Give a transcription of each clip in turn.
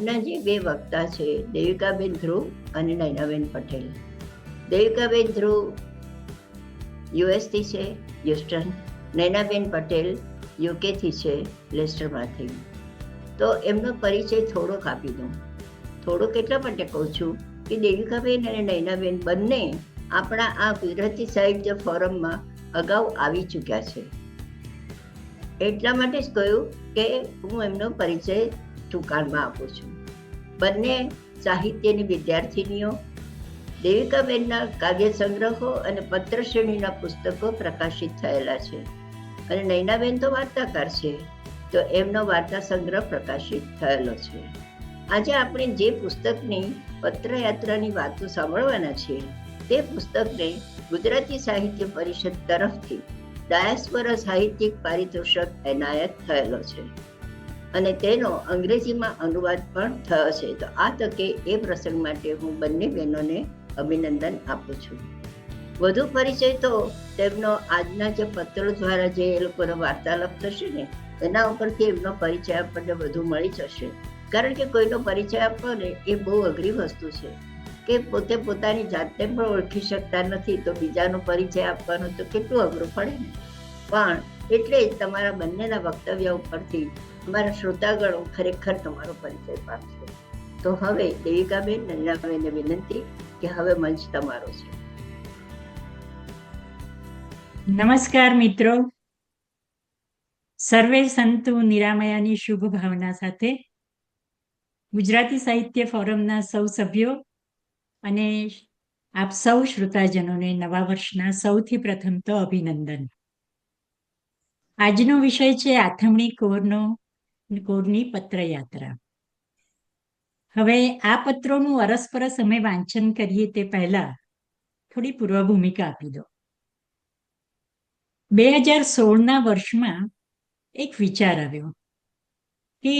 આજના જે બે વક્તા છે, દેવિકાબેન ધ્રુવ અને નયનાબેન પટેલ. દેવિકાબેન ધ્રુવ યુએસથી છે, હ્યુસ્ટન. નયનાબેન પટેલ યુકેથી છે, લેસ્ટરમાંથી. તો એમનો પરિચય થોડોક આપી દઉં. થોડોક એટલા માટે કહું છું કે દેવિકાબેન અને નયનાબેન બંને આપણા આ ગુજરાતી સાહિત્ય ફોરમમાં અગાઉ આવી ચૂક્યા છે. એટલા માટે જ કહ્યું કે હું એમનો પરિચય ટૂંકાણમાં આપું છું. બંને સાહિત્યની વિદ્યાર્થીનીઓ. દેવિકાબેનના કાવ્ય સંગ્રહો અને પત્ર શ્રેણીના પુસ્તકો પ્રકાશિત થયેલા છે અને નયનાબેન તો વાર્તાકાર છે, તો એમનો વાર્તા સંગ્રહ પ્રકાશિત થયેલો છે. આજે આપણે જે પુસ્તકની પત્રયાત્રાની વાતો સાંભળવાના છીએ તે પુસ્તકને ગુજરાતી સાહિત્ય પરિષદ તરફથી ડાયસ્પોરા સાહિત્યિક પારિતોષક એનાયત થયેલો છે અને તેનો અંગ્રેજીમાં અનુવાદ પણ થયો છે. તો આ તકે એ પ્રસંગ માટે હું બંને બહેનોને અભિનંદન આપું છું. વધુ પરિચય તો તેમનો આજના જે પત્રો દ્વારા જે એ લોકોનો વાર્તાલાપ થશે ને એના ઉપરથી એમનો પરિચય આપણને વધુ મળી જશે. કારણ કે કોઈનો પરિચય આપવો ને એ બહુ અઘરી વસ્તુ છે કે પોતે પોતાની જાતને પણ ઓળખી શકતા નથી, તો બીજાનો પરિચય આપવાનો તો કેટલું અઘરું પડે ને. પણ એટલે જ તમારા બંનેના વક્તવ્ય ઉપરથી અમારા શ્રોતાગણો ખરેખર તમારો પરિચય પામશે. તો હવે દેવિકાબેન, નયનાબેનને વિનંતી કે હવે મંચ તમારો છે. નમસ્કાર મિત્રો, સર્વે સંતુ નિરામયાની શુભ ભાવના સાથે ગુજરાતી સાહિત્ય ફોરમના સૌ સભ્યો અને આપ સૌ શ્રોતાજનોને નવા વર્ષના સૌથી પ્રથમ તો અભિનંદન. આજનો વિષય છે આથમણી કોરની પત્રયાત્રા. હવે આ પત્રોનું અરસપરસ અમે વાંચન કરીએ તે પહેલા થોડી પૂર્વ ભૂમિકા આપી દો. 2016ના વર્ષમાં એક વિચાર આવ્યો કે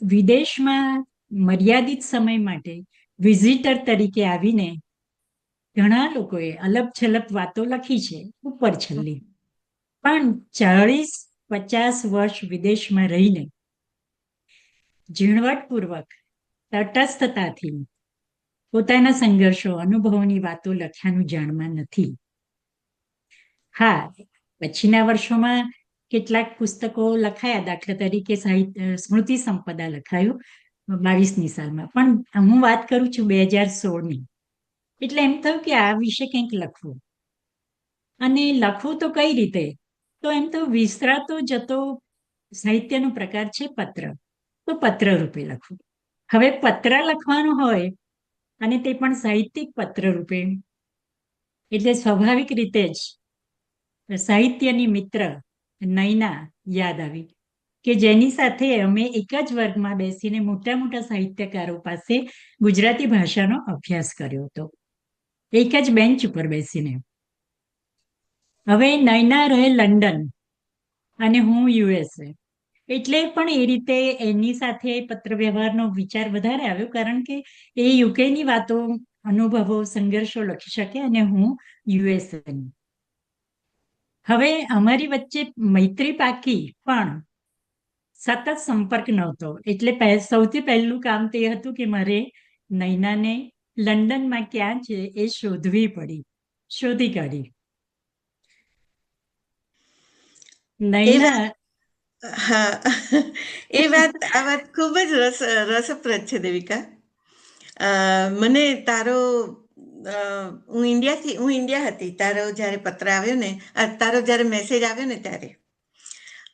વિદેશમાં મર્યાદિત સમય માટે વિઝિટર તરીકે આવીને ઘણા લોકોએ અલગ છલક વાતો લખી છે ઉપર છલ્લી, પણ 40-50 વર્ષ વિદેશમાં રહીને ઝીણવટપૂર્વક તટસ્થતાથી પોતાના સંઘર્ષો અનુભવોની વાતો લખ્યાનું જાણમાં નથી. હા, પછીના વર્ષોમાં કેટલાક પુસ્તકો લખાયા, દાખલા તરીકે સ્મૃતિ સંપદા લખાયું 22ની સાલમાં, પણ હું વાત કરું છું 2016ની. એટલે એમ થયું કે આ વિશે કંઈક લખવું. અને લખવું તો કઈ રીતે? તો એમ તો વિસ્તરાતો જતો સાહિત્યનો પ્રકાર છે પત્ર, તો પત્ર રૂપે લખવું. હવે પત્ર લખવાનું હોય અને તે પણ સાહિત્યિક પત્ર રૂપે, એટલે સ્વાભાવિક રીતે જ સાહિત્યની મિત્ર નયના યાદ આવી કે જેની સાથે અમે એક જ વર્ગમાં બેસીને મોટા મોટા સાહિત્યકારો પાસે ગુજરાતી ભાષાનો અભ્યાસ કર્યો હતો, એક જ બેન્ચ ઉપર બેસીને. હવે નયના રહે લંડન અને હું યુએસએ, એટલે પણ એ રીતે એની સાથે પત્ર વ્યવહારનો વિચાર વધારે આવ્યો, કારણ કે એ યુકેની વાતો, અનુભવો, સંઘર્ષો લખી શકે અને હું યુએસએની. હવે અમારી વચ્ચે મૈત્રી પાકી, પણ સતત સંપર્ક નહોતો. એટલે સૌથી પહેલું કામ તે હતું કે મારે નયનાને લંડનમાં ક્યાં છે એ શોધવી પડી, શોધી કાઢી. નયના, હા, આ વાત ખૂબ જ રસપ્રદ છે દેવિકા. મને તારો હું ઇન્ડિયા હતી તારો જ્યારે પત્ર આવ્યો ને, તારો જ્યારે મેસેજ આવ્યો ને ત્યારે,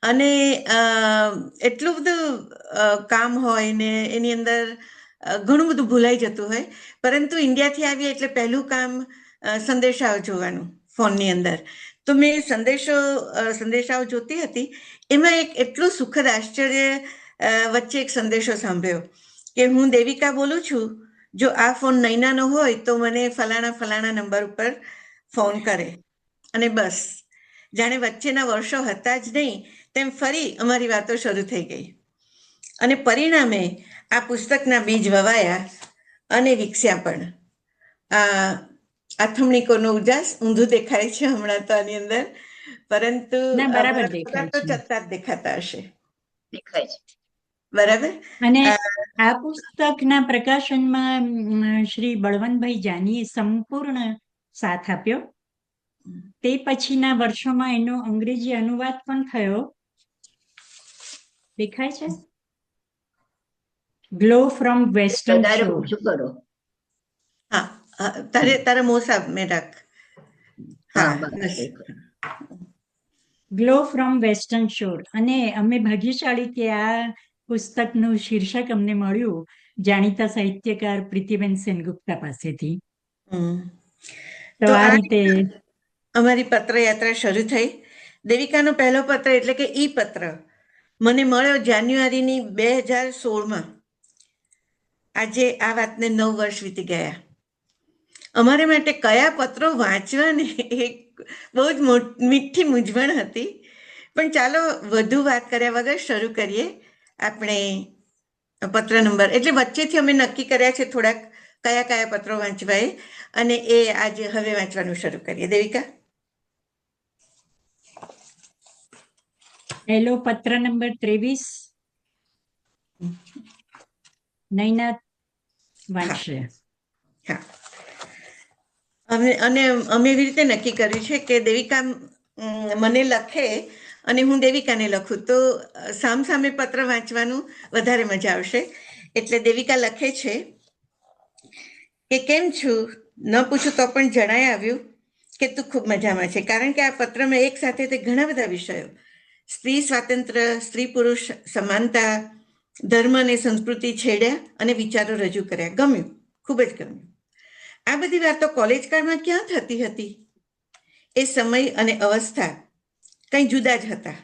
અને એટલું બધું કામ હોય ને એની અંદર ઘણું બધું ભૂલાઈ જતું હોય, પરંતુ ઇન્ડિયાથી આવીએ એટલે પહેલું કામ સંદેશાઓ જોવાનું ફોનની અંદર. તો મેં સંદેશાઓ જોતી હતી, એમાં એક એટલું સુખદ આશ્ચર્ય વચ્ચે એક સંદેશો સાંભળ્યો કે હું દેવિકા બોલું છું, જો આ ફોન નયનાનો હોય તો મને ફલાણા નંબર ઉપર ફોન કરે. અને બસ જાણે વચ્ચેના વર્ષો હતા જ નહીં તેમ ફરી અમારી વાતો શરૂ થઈ ગઈ. અને પરિણામે આ પુસ્તકના બીજ વવાયા અને વિકસ્યા પણ. આથમણી કોરનો ઉજાસ ઊંધું દેખાય છે હમણાં તો આની અંદર, પરંતુ ના, બરાબર દેખાય તો છે. ચત્તા જ દેખાતા હશે. દેખાય છે. બરાબર. અને અ, આ પુસ્તકના પ્રકાશનમાં શ્રી બળવંતભાઈ જાનીએ સંપૂર્ણ સાથ આપ્યો. તે પછીના વર્ષોમાં એનો અંગ્રેજી અનુવાદ પણ થયો. દેખાય છે? ગ્લો ફ્રોમ વેસ્ટર્ન વધારે શોર. ઓછું કરો. હા, તારા મોસા મેં રાખ. હા, હા, બસ. ગ્લો ફ્રોમ વેસ્ટર્ન શોર. અને અમે ભાગ્યશાળી કે આ પુસ્તકનું શીર્ષક અમને મળ્યું જાણીતા સાહિત્યકાર પ્રીતિબેન સેનગુપ્તા પાસેથી. હમ. તો તો આ આ રીતે અમારી પત્રયાત્રા શરૂ થઈ. દેવિકાનો પહેલો પત્ર એટલે કે ઈ પત્ર મને મળ્યો જાન્યુઆરીની 2016માં. આજે આ વાતને 9 વર્ષ વીતી ગયા. અમારે માટે કયા પત્રો વાંચવાની એક બહુ જ મીઠી મૂંઝવણ હતી. પણ ચાલો વધુ વાત કર્યા વગર શરૂ કરીએ. આપણે પત્ર નંબર એટલે વચ્ચેથી અમે નક્કી કર્યા છે થોડાક કયા કયા પત્રો વાંચવાય, અને એ આજે હવે વાંચવાનું શરૂ કરીએ. દેવિકા. પહેલો પત્ર નંબર 23 નૈનાથ વાંચશે. હા, અમે એવી રીતે નક્કી કર્યું છે કે દેવિકા મને લખે અને હું દેવિકાને લખું તો સામસામે પત્ર વાંચવાનું વધારે મજા આવશે. એટલે દેવિકા લખે છે કે કેમ છું, ન પૂછું તો પણ જણાઈ આવ્યું કે તું ખૂબ મજામાં છે. કારણ કે આ પત્રમાં એક સાથે તે ઘણા બધા વિષયો, સ્ત્રી સ્વાતંત્ર્ય, સ્ત્રી પુરુષ સમાનતા, ધર્મ અને સંસ્કૃતિ છેડ્યા અને વિચારો રજૂ કર્યા. ગમ્યું, ખૂબ જ ગમ્યું. આ બધી વાતો કોલેજ કાળમાં ક્યાં થતી હતી? એ સમય અને અવસ્થા કંઈ જુદા જ હતા.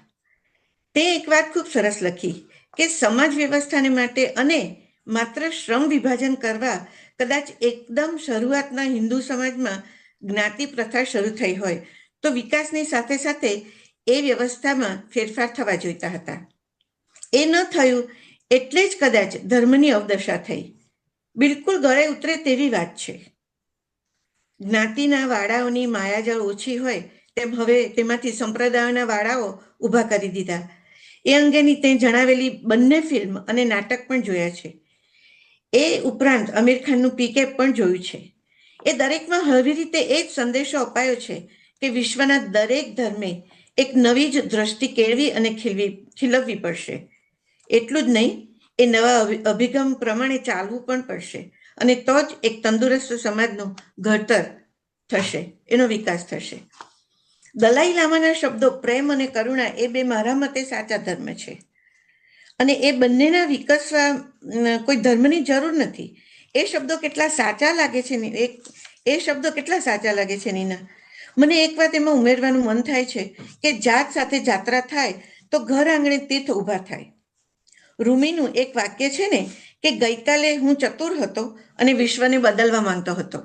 તે એક વાત ખૂબ સરસ લખી કે સમાજ વ્યવસ્થાને માટે અને માત્ર શ્રમ વિભાજન કરવા કદાચ એકદમ શરૂઆતના હિન્દુ સમાજમાં જ્ઞાતિ પ્રથા શરૂ થઈ હોય તો વિકાસની સાથે સાથે એ વ્યવસ્થામાં ફેરફાર થવા જોઈતા હતા. એ ન થયું એટલે જ કદાચ ધર્મની અવદશા થઈ. બિલકુલ ગળે ઉતરે તેવી વાત છે. જ્ઞાતિના વાડાઓની માયાજાળ ઓછી હોય તેમ હવે તેમાંથી સંપ્રદાયોના વાડાઓ ઊભા કરી દીધા. એ અંગેની તે જણાવેલી બંને ફિલ્મ અને નાટક પણ જોયા છે. એ ઉપરાંત આમિર ખાનનું પીકે પણ જોયું છે. એ દરેકમાં હળવી રીતે એ જ સંદેશો અપાયો છે કે વિશ્વના દરેક ધર્મે એક નવી જ દ્રષ્ટિ કેળવી અને ખીલવવી પડશે. એટલું જ નહીં, એ નવા અભિગમ પ્રમાણે ચાલવું પણ પડશે, અને તો જ એક તંદુરસ્ત સમાજનું ઘડતર થશે, એનો વિકાસ થશે. દલાઈ લામાના શબ્દો પ્રેમ અને કરુણા એ બે મારા મતે સાચા ધર્મ છે, અને એ બંનેના વિકસવા કોઈ ધર્મની જરૂર નથી. એ શબ્દો કેટલા સાચા લાગે છે નીના. મને એક વાત એમાં ઉમેરવાનું મન થાય છે કે જાત સાથે જાત્રા થાય તો ઘર આંગણે તીર્થ ઊભા થાય. રૂમીનું એક વાક્ય છે ને કે ગઈકાલે હું ચતુર હતો અને વિશ્વને બદલવા માંગતો હતો,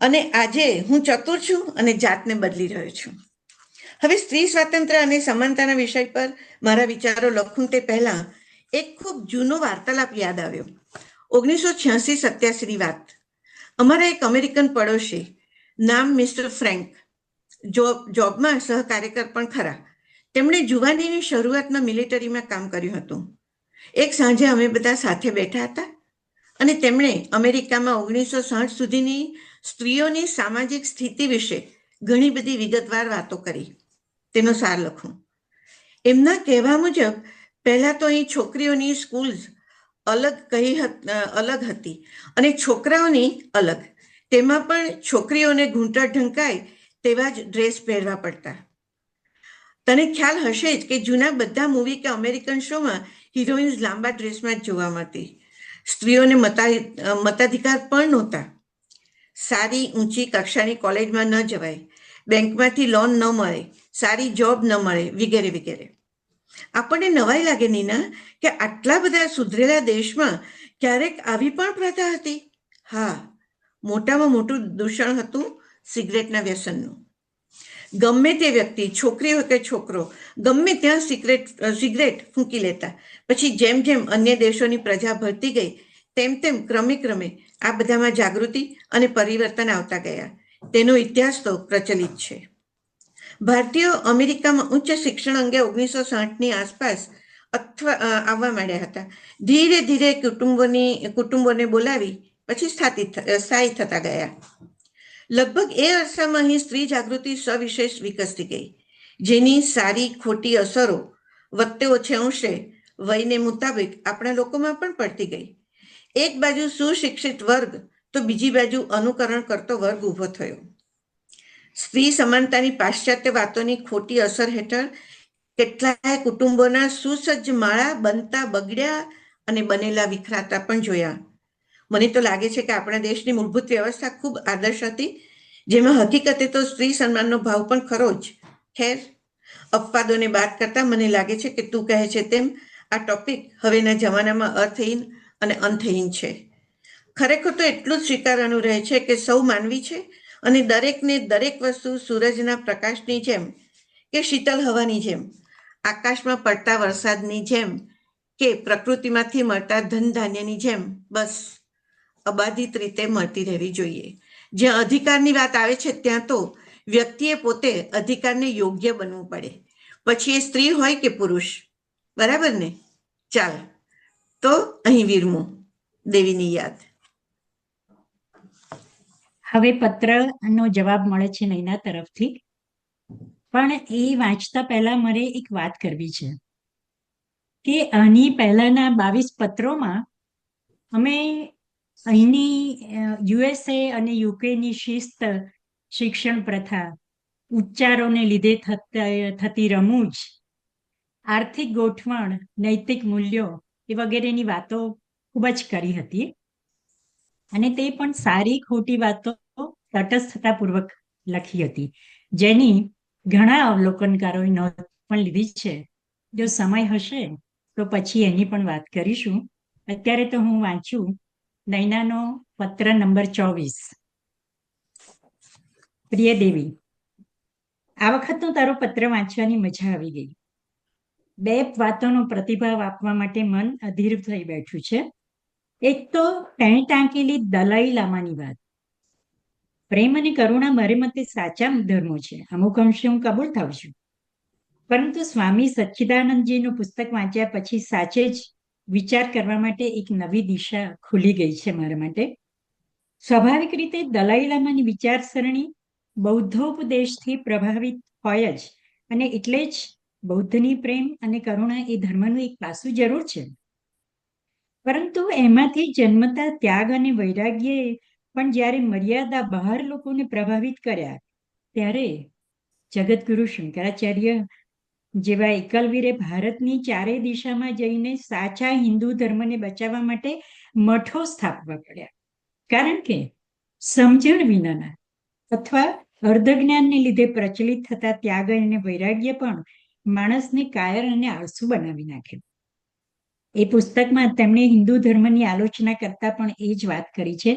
અને આજે હું ચતુર છું અને જાતને બદલી રહ્યો છું. હવે સ્ત્રી સ્વાતંત્ર્ય અને સમાનતાના વિષય પર મારા વિચારો લખું તે પહેલા એક ખૂબ જૂનો વાર્તાલાપ યાદ આવ્યો. 1986-87ની વાત. અમારા એક અમેરિકન પડોશી, નામ મિસ્ટર ફ્રેન્ક, જોબમાં સહકાર્યકર પણ ખરા. તેમણે જુવાનીની શરૂઆતમાં મિલિટરીમાં કામ કર્યું હતું. એક સાંજે અમે બધા સાથે બેઠા હતા અને તેમણે અમેરિકામાં 1960 સુધીની સ્ત્રીઓની સામાજિક સ્થિતિ વિશે ઘણી બધી વિગતવાર વાતો કરી. તેનો સાર લખું. એમના કહેવા મુજબ પહેલા તો અહીં છોકરીઓની સ્કૂલ અલગ હતી અને છોકરાઓની અલગ. તેમાં પણ છોકરીઓને ઘૂંટણ ઢંકાય તેવા જ ડ્રેસ પહેરવા પડતા. તને ખ્યાલ હશે જ કે જૂના બધા મૂવી કે અમેરિકન શોમાં હિરોઈન્સ લાંબા ડ્રેસમાં જ જોવા મળતી. સ્ત્રીઓને મતાધિકાર પણ નહોતા. સારી ઊંચી કક્ષાની કોલેજમાં ન જવાય, બેંકમાંથી લોન ન મળે, સારી જોબ ન મળે, વગેરે વગેરે. આપણને નવાઈ લાગે નીના કે આટલા બધા સુધરેલા દેશમાં ક્યારેક આવી પણ પ્રથા હતી. હા, મોટામાં મોટું દૂષણ હતું સિગરેટના વ્યસનનું. ગમે તે વ્યક્તિ, છોકરી હોય કે છોકરો, ગમે ત્યાં સિગરેટ ફૂંકી લેતા. પછી જેમ જેમ અન્ય દેશોની પ્રજા ભરતી ગઈ તેમ તેમ ક્રમે આ બધામાં જાગૃતિ અને પરિવર્તન આવતા ગયા. તેનો ઇતિહાસ તો પ્રચલિત છે. ભારતીયો અમેરિકામાં ઉચ્ચ શિક્ષણ અંગે 1960ની આસપાસ આવવા માંડ્યા હતા. ધીરે ધીરે કુટુંબોને બોલાવી પછી સ્થાયી થતા ગયા. લગભગ એ અરસામાં અહીં સ્ત્રી જાગૃતિ સવિશેષ વિકસતી ગઈ, જેની સારી ખોટી અસરો વત્તે ઓછે અંશે વયને મુતાબિક આપણા લોકોમાં પણ પડતી ગઈ. એક બાજુ સુશિક્ષિત વર્ગ તો બીજી બાજુ અનુકરણ કરતો વર્ગ ઊભો થયો. સ્ત્રી સમાનતાની પાશ્ચાત્ય વાતોની ખોટી અસર હેઠળ કેટલાય કુટુંબોના સુસજ્જ માળા બનતા બગડ્યા અને બનેલા વિખરાતા પણ જોયા. મને તો લાગે છે કે આપણા દેશની મૂળભૂત વ્યવસ્થા ખૂબ આદર્શ હતી, જેમાં હકીકતે તો સ્ત્રી સન્માનનો ભાવ પણ ખરો જ. ખેર, અપવાદોને બાદ કરતા મને લાગે છે કે તું કહે છે તેમ આ ટોપિક હવેના જમાનામાં અર્થહીન અને અંતહીન છે. ખરેખર તો એટલું જ સ્વીકારવાનું રહે છે કે સૌ માનવી છે અને દરેકને દરેક વસ્તુ સૂરજના પ્રકાશની જેમ કે શીતળ હવાની જેમ, આકાશમાં પડતા વરસાદની જેમ કે પ્રકૃતિમાંથી મળતા ધન ધાન્યની જેમ બસ અબાધિત રીતે મળતી રહેવી જોઈએ. જ્યાં અધિકારની વાત આવે છે ત્યાં તો વ્યક્તિએ પોતે અધિકારને યોગ્ય બનવું પડે, પછી એ સ્ત્રી હોય કે પુરુષ. બરાબર ને? ચાલ તો અહીં વિરમું. દેવીની યાદ. હવે પત્રનો જવાબ મળે છે નૈના તરફથી, પણ એ વાંચતા પહેલા મારે એક વાત કરવી છે કે આની પહેલાના 22 પત્રોમાં અમે અહીંની યુએસએ અને યુકેની શિસ્ત, શિક્ષણ પ્રથા, ઉચ્ચારોને લીધે થતી રમૂજ, આર્થિક ગોઠવણ, નૈતિક મૂલ્યો એ વગેરેની વાતો ખૂબ જ કરી હતી. અને તે પણ સારી ખોટી વાતો તટસ્થતાપૂર્વક લખી હતી, જેની ઘણા અવલોકનકારોએ નોંધ પણ લીધી છે. જો સમય હશે તો પછી એની પણ વાત કરીશું. અત્યારે તો હું વાંચું નૈનાનો પત્ર નંબર 24. પ્રિય દેવી, આ વખતનો તારો પત્ર વાંચવાની મજા આવી ગઈ. 2 વાતોનો પ્રતિભાવ આપવા માટે મન અધીર થઈ બેઠું છે. એક તો ટેણી ટાંકેલી દલાઈ લામાની વાત. પ્રેમ અને કરુણા મારે મતે સાચા ધર્મો છે, અમુક અંશે હું કબૂલ થાઉં છું. પરંતુ સ્વામી સચ્ચિદાનંદજીનું પુસ્તક વાંચ્યા પછી સાચે જ વિચાર કરવા માટે એક નવી દિશા ખુલી ગઈ છે મારા માટે. સ્વાભાવિક રીતે દલાઈ લામાની વિચારસરણી બૌદ્ધોપદેશથી પ્રભાવિત હોય જ, અને એટલે જ બૌદ્ધની પ્રેમ અને કરુણા એ ધર્મનું એક પાસું જરૂર છે. પરંતુ એમાંથી જન્મતા ત્યાગ અને વૈરાગ્યએ પણ જ્યારે મર્યાદા બહાર લોકોને પ્રભાવિત કર્યા, ત્યારે જગતગુરુ શંકરાચાર્ય જેવા એકલવીરે ભારતની ચારેય દિશામાં જઈને સાચા હિન્દુ ધર્મને બચાવવા માટે મઠો સ્થાપવા પડ્યા. કારણ કે સમજણ વિનાના અથવા અર્ધજ્ઞાનને લીધે પ્રચલિત થતા ત્યાગ અને વૈરાગ્ય પણ માણસને કાયર અને આળસુ બનાવી નાખે. એ પુસ્તકમાં તેમણે હિન્દુ ધર્મની આલોચના કરતા પણ એ જ વાત કરી છે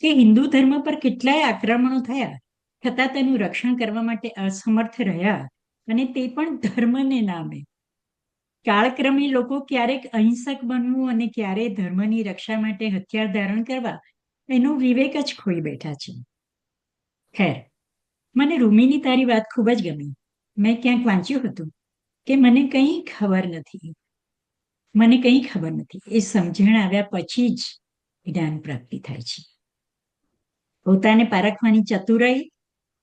કે હિન્દુ ધર્મ પર કેટલાય આક્રમણો થયા, છતાં તેનું રક્ષણ કરવા માટે અસમર્થ રહ્યા, અને તે પણ ધર્મને નામે. કાળક્રમે લોકો ક્યારેક અહિંસક બનવું અને ક્યારેય ધર્મની રક્ષા માટે હથિયાર ધારણ કરવા એનો વિવેક જ ખોઈ બેઠા છે. ખેર, મને રૂમીની તારી વાત ખૂબ જ ગમી. મેં ક્યાંક વાંચ્યું હતું કે મને કંઈ ખબર નથી. એ સમજણ આવ્યા પછી જ જ્ઞાન પ્રાપ્તિ થાય છે. પોતાને પારખવાની ચતુરાઈ,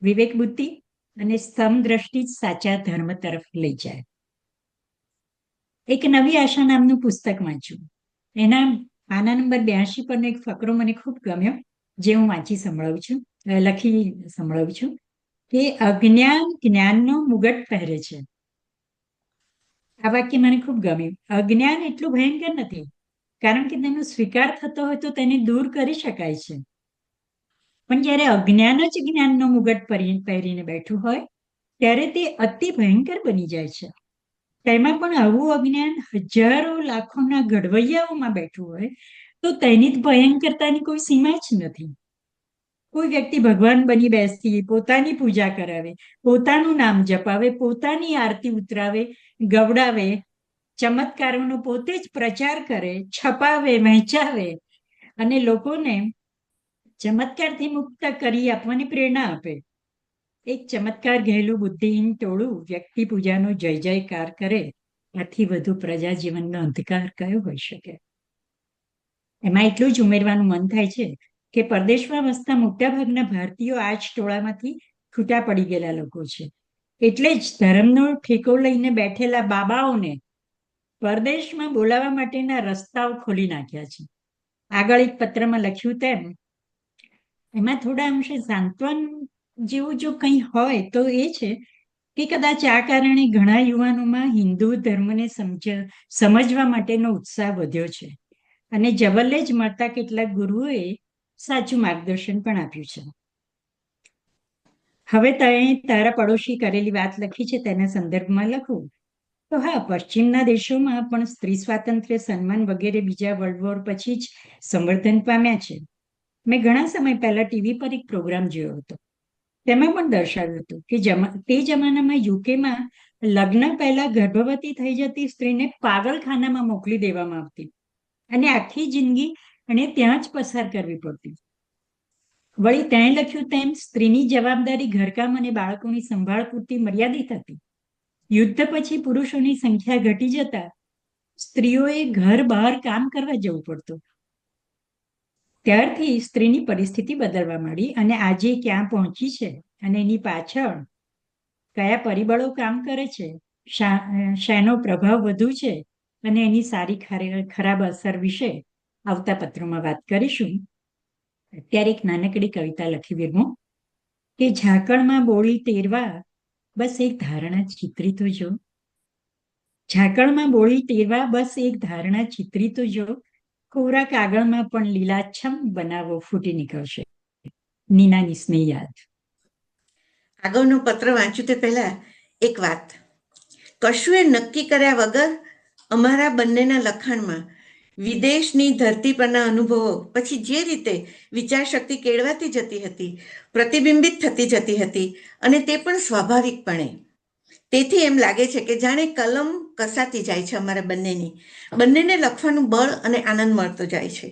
વિવેક બુદ્ધિ અને સમદ્રષ્ટિ જ સાચા ધર્મ તરફ લઈ જાય. એક નવી આશા નામનું પુસ્તક વાંચ્યું. એના પાના નંબર 82 પરનો એક ફકરો મને ખૂબ ગમ્યો, જે હું લખી સંભળાવું છું કે અજ્ઞાન જ્ઞાનનો મુગટ પહેરે છે. આ વાક્ય મને ખૂબ ગમ્યું. અજ્ઞાન એટલું ભયંકર નથી, કારણ કે તેનો સ્વીકાર થતો હોય તો તેને દૂર કરી શકાય છે. પણ જ્યારે અજ્ઞાન જ જ્ઞાનનો મુગટ પહેરીને બેઠું હોય, ત્યારે તે અતિ ભયંકર બની જાય છે. તેમાં પણ આવું અજ્ઞાન હજારો લાખોના ઘડવૈયાઓમાં બેઠું હોય તો તેની જ ભયંકરતાની કોઈ સીમા જ નથી. કોઈ વ્યક્તિ ભગવાન બની બેસતી, પોતાની પૂજા કરાવે, પોતાનું નામ જપાવે, પોતાની આરતી ઉતરાવે, ગવડાવે, ચમત્કારોનો પોતે જ પ્રચાર કરે, છપાવે, વહેંચાવે અને લોકોને ચમત્કારથી મુક્ત કરી આપવાની પ્રેરણા આપે. એક ચમત્કાર ઘેલું બુદ્ધિહીન ટોળું વ્યક્તિ પૂજાનો જય જયકાર કરે આથી વધુ પ્રજાજીવનનો અંધકાર કયો હોઈ શકે? એમાં એટલું જ ઉમેરવાનું મન થાય છે કે પરદેશમાં વસતા મોટાભાગના ભારતીયો આ જ ટોળામાંથી છૂટા પડી ગયેલા લોકો છે. એટલે જ ધર્મનો ઠેકો લઈને બેઠેલા બાબાઓને પરદેશમાં બોલાવવા માટેના રસ્તાઓ ખોલી નાખ્યા છે. આગળ એક પત્રમાં લખ્યું તેમ એમાં થોડા અંશે સાંત્વન જેવું જો કંઈ હોય તો એ છે કે કદાચ આ કારણે ઘણા યુવાનોમાં હિન્દુ ધર્મને સમજવા માટેનો ઉત્સાહ વધ્યો છે અને જવલ્લે જ મળતા કેટલાક ગુરુઓએ સાચું માર્ગદર્શન પણ આપ્યું છે. હવે તારા પડોશી કરેલી વાત લખી છે તેના સંદર્ભમાં લખું તો હા, પશ્ચિમના દેશોમાં પણ સ્ત્રી સ્વાતંત્ર્ય, સન્માન વગેરે બીજા વર્લ્ડ વોર પછી જ સંવર્ધન પામ્યા છે. મેં ઘણા સમય પહેલા ટીવી પર એક પ્રોગ્રામ જોયો હતો. તેમાં પણ દર્શાવ્યું હતું કે તે જમાનામાં યુકેમાં લગ્ન પહેલા ગર્ભવતી થઈ જતી સ્ત્રીને પાગલખાનામાં મોકલી દેવામાં આવતી અને આખી જિંદગી એને ત્યાં જ પસાર કરવી પડતી. વળી તેણે લખ્યું તેમ સ્ત્રીની જવાબદારી ઘરકામ અને બાળકોની સંભાળ પૂરતી મર્યાદિત હતી. યુદ્ધ પછી પુરુષોની સંખ્યા ઘટી જતા સ્ત્રીઓએ ઘર બહાર કામ કરવા જવું પડતું. ત્યારથી સ્ત્રીની પરિસ્થિતિ બદલવા માંડી અને આજે ક્યાં પહોંચી છે અને એની પાછળ કયા પરિબળો કામ કરે છે, શાનો પ્રભાવ વધુ છે અને એની સારી ખરાબ અસર વિશે આવતા પત્રોમાં વાત કરીશું. અત્યારે એક નાનકડી કવિતા લખી વિરમો કે ઝાકળમાં બોળી તેરવા બસ એક ધારણા ચિત્રી તો જો. ઝાકળમાં બોળી તેરવા બસ એક ધારણા ચિત્રી તો જો, કોરા કાગળમાં પણ લીલાછમ બનાવો ફૂટી નીકળશે. નીનાની સ્નેહ યાદ. આગળનું પત્ર વાંચ્યું તે પહેલા એક વાત. કશુંએ નક્કી કર્યા વગર અમારા બંનેના લખાણમાં વિદેશની ધરતી પરના અનુભવો પછી જે રીતે વિચારશક્તિ કેળવાતી જતી હતી, પ્રતિબિંબિત થતી જતી હતી અને તે પણ સ્વાભાવિકપણે. તેથી એમ લાગે છે કે જાણે કલમ કસાતી જાય છે અમારા બંનેને લખવાનું બળ અને આનંદ મળતો જાય છે.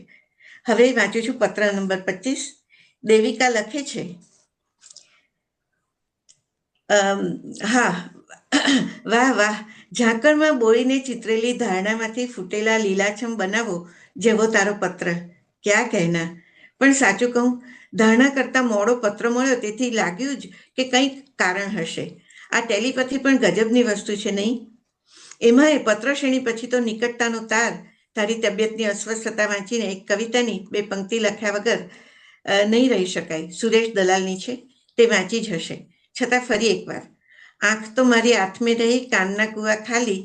હવે વાંચું છું પત્ર નંબર 25. દેવિકા લખે છે, હા, વાહ વાહ, ઝાકળમાં બોળીને ચિતરેલી ધારણામાંથી ફૂટેલા લીલાછમ બનાવો જેવો તારો પત્ર. ક્યાં કહેના. પણ સાચું કહું, ધારણા કરતાં મોડો પત્ર મળ્યો તેથી લાગ્યું જ કે કંઈક કારણ હશે. આ ટેલિપથી પણ ગજબની વસ્તુ છે નહીં? એમાંય પત્ર શ્રેણી પછી તો નિકટતાનો તાર. તારી તબિયતની અસ્વસ્થતા વાંચીને એક કવિતાની 2 પંક્તિ લખ્યા વગર નહીં રહી શકાય. સુરેશ દલાલની છે, તે વાંચી જ હશે. છતાં ફરી એકવાર, આંખ તો મારી આથમે રહી, કાનના કુવા ખાલી,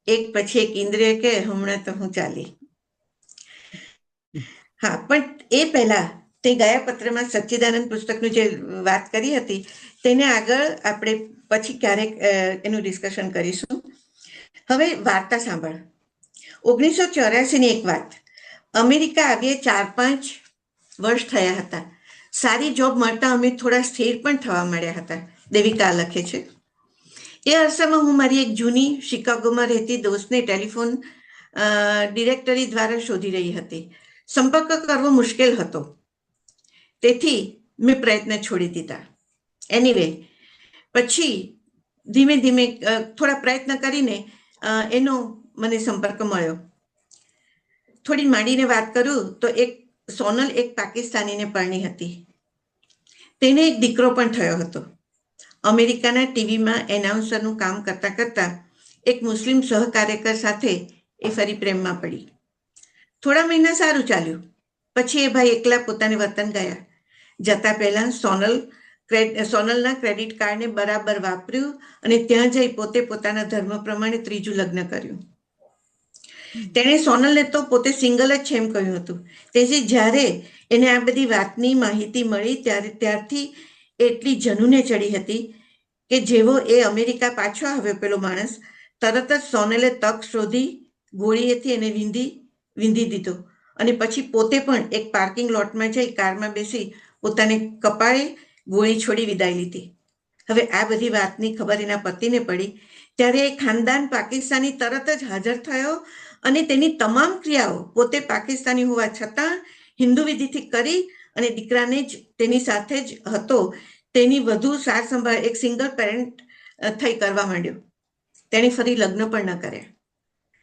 એક પછી એક ઇન્દ્રિય કે હમણાં તો હું ચાલી. હા, પણ એ પહેલા તે ગયા પત્રમાં સચ્ચિદાનંદ પુસ્તકનું જે વાત કરી હતી તેને આગળ આપણે પછી ક્યારેક એનું ડિસ્કશન કરીશું. હવે વાર્તા સાંભળ. 1984ની એક વાત. અમેરિકા આવીએ 4-5 વર્ષ થયા હતા. સારી જોબ મળતા અમે થોડા સ્થિર પણ થવા માંડ્યા હતા. દેવિકા લખે છે, એ અરસામાં હું મારી એક જૂની શિકાગોમાં રહેતી દોસ્તને ટેલિફોન ડિરેક્ટરી દ્વારા શોધી રહી હતી. સંપર્ક કરવો મુશ્કેલ હતો, તેથી મેં પ્રયત્ન છોડી દીધા. એનીવે, પછી ધીમે ધીમે થોડા પ્રયત્ન કરીને એનો મને સંપર્ક મળ્યો. થોડી માંડીને વાત કરું તો સોનલ એક પાકિસ્તાનીને પરણી હતી. તેને એક દીકરો પણ થયો હતો. અમેરિકાના ટીવીમાં એનાઉન્સરનું કામ કરતા કરતા એક મુસ્લિમ સહકાર્યકર સાથે એ ફરી પ્રેમમાં પડી. થોડા મહિના સારું ચાલ્યું. પછી એ ભાઈ એકલા પોતાને વતન ગયા. જતા પહેલા સોનલના ક્રેડિટ કાર્ડને બરાબર વાપર્યું અને ત્યાં જઈ પોતે પોતાના ધર્મ પ્રમાણે ત્રીજું લગ્ન કર્યું. તેણે સોનલને તો પોતે સિંગલ જ છે એમ કહ્યું હતું. તેથી જ્યારે એને આ બધી વાતની માહિતી મળી ત્યારથી એટલી જનુને ચડી હતી કે જેવો એ અમેરિકા પાછો આવ્યો પેલો માણસ, તરત જ સોનલે તક શોધી ગોળીએથી એને વીંધી દીધો અને પછી પોતે પણ એક પાર્કિંગ લોટમાં જઈ કારમાં બેસી પોતાને કપાળે ગોળી છોડી વિદાય લીધી. હવે આ બધી વાતની ખબર એના પતિને પડી ત્યારે એ ખાનદાન પાકિસ્તાની તરત જ હાજર થયો અને તેની તમામ ક્રિયાઓ પોતે પાકિસ્તાની હોવા છતાં હિન્દુ વિધિથી કરી અને દીકરાને જ તેની સાથે જ હતો તેની વધુ સાર સંભાળ એક સિંગલ પેરેન્ટ થઈ કરવા માંડ્યો. તેણે ફરી લગ્ન પણ ન કર્યા.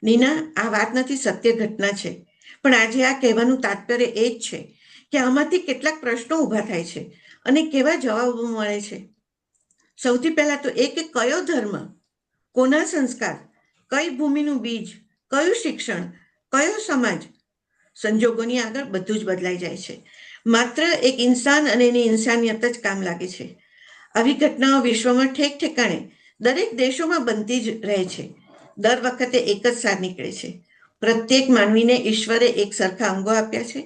નીના, આ વાત નથી, સત્ય ઘટના છે. પણ આજે આ કહેવાનું તાત્પર્ય એ જ છે કે આમાંથી કેટલાક પ્રશ્નો ઊભા થાય છે અને કેવા જવાબો મળે છે. સૌથી પહેલા તો એ કે કયો ધર્મ, કોના સંસ્કાર, કઈ ભૂમિનું બીજ, કયું શિક્ષણ, કયો સમાજ? સંજોગોની આગળ બધું જ બદલાઈ જાય છે. માત્ર એક ઇન્સાન અને એની ઇન્સાનિયત જ કામ લાગે છે. આવી ઘટનાઓ વિશ્વમાં ઠેક ઠેકાણે દરેક દેશોમાં બનતી જ રહે છે. દર વખતે એક જ સાર નીકળે છે. પ્રત્યેક માનવીને ઈશ્વરે એક સરખા અંગો આપ્યા છે,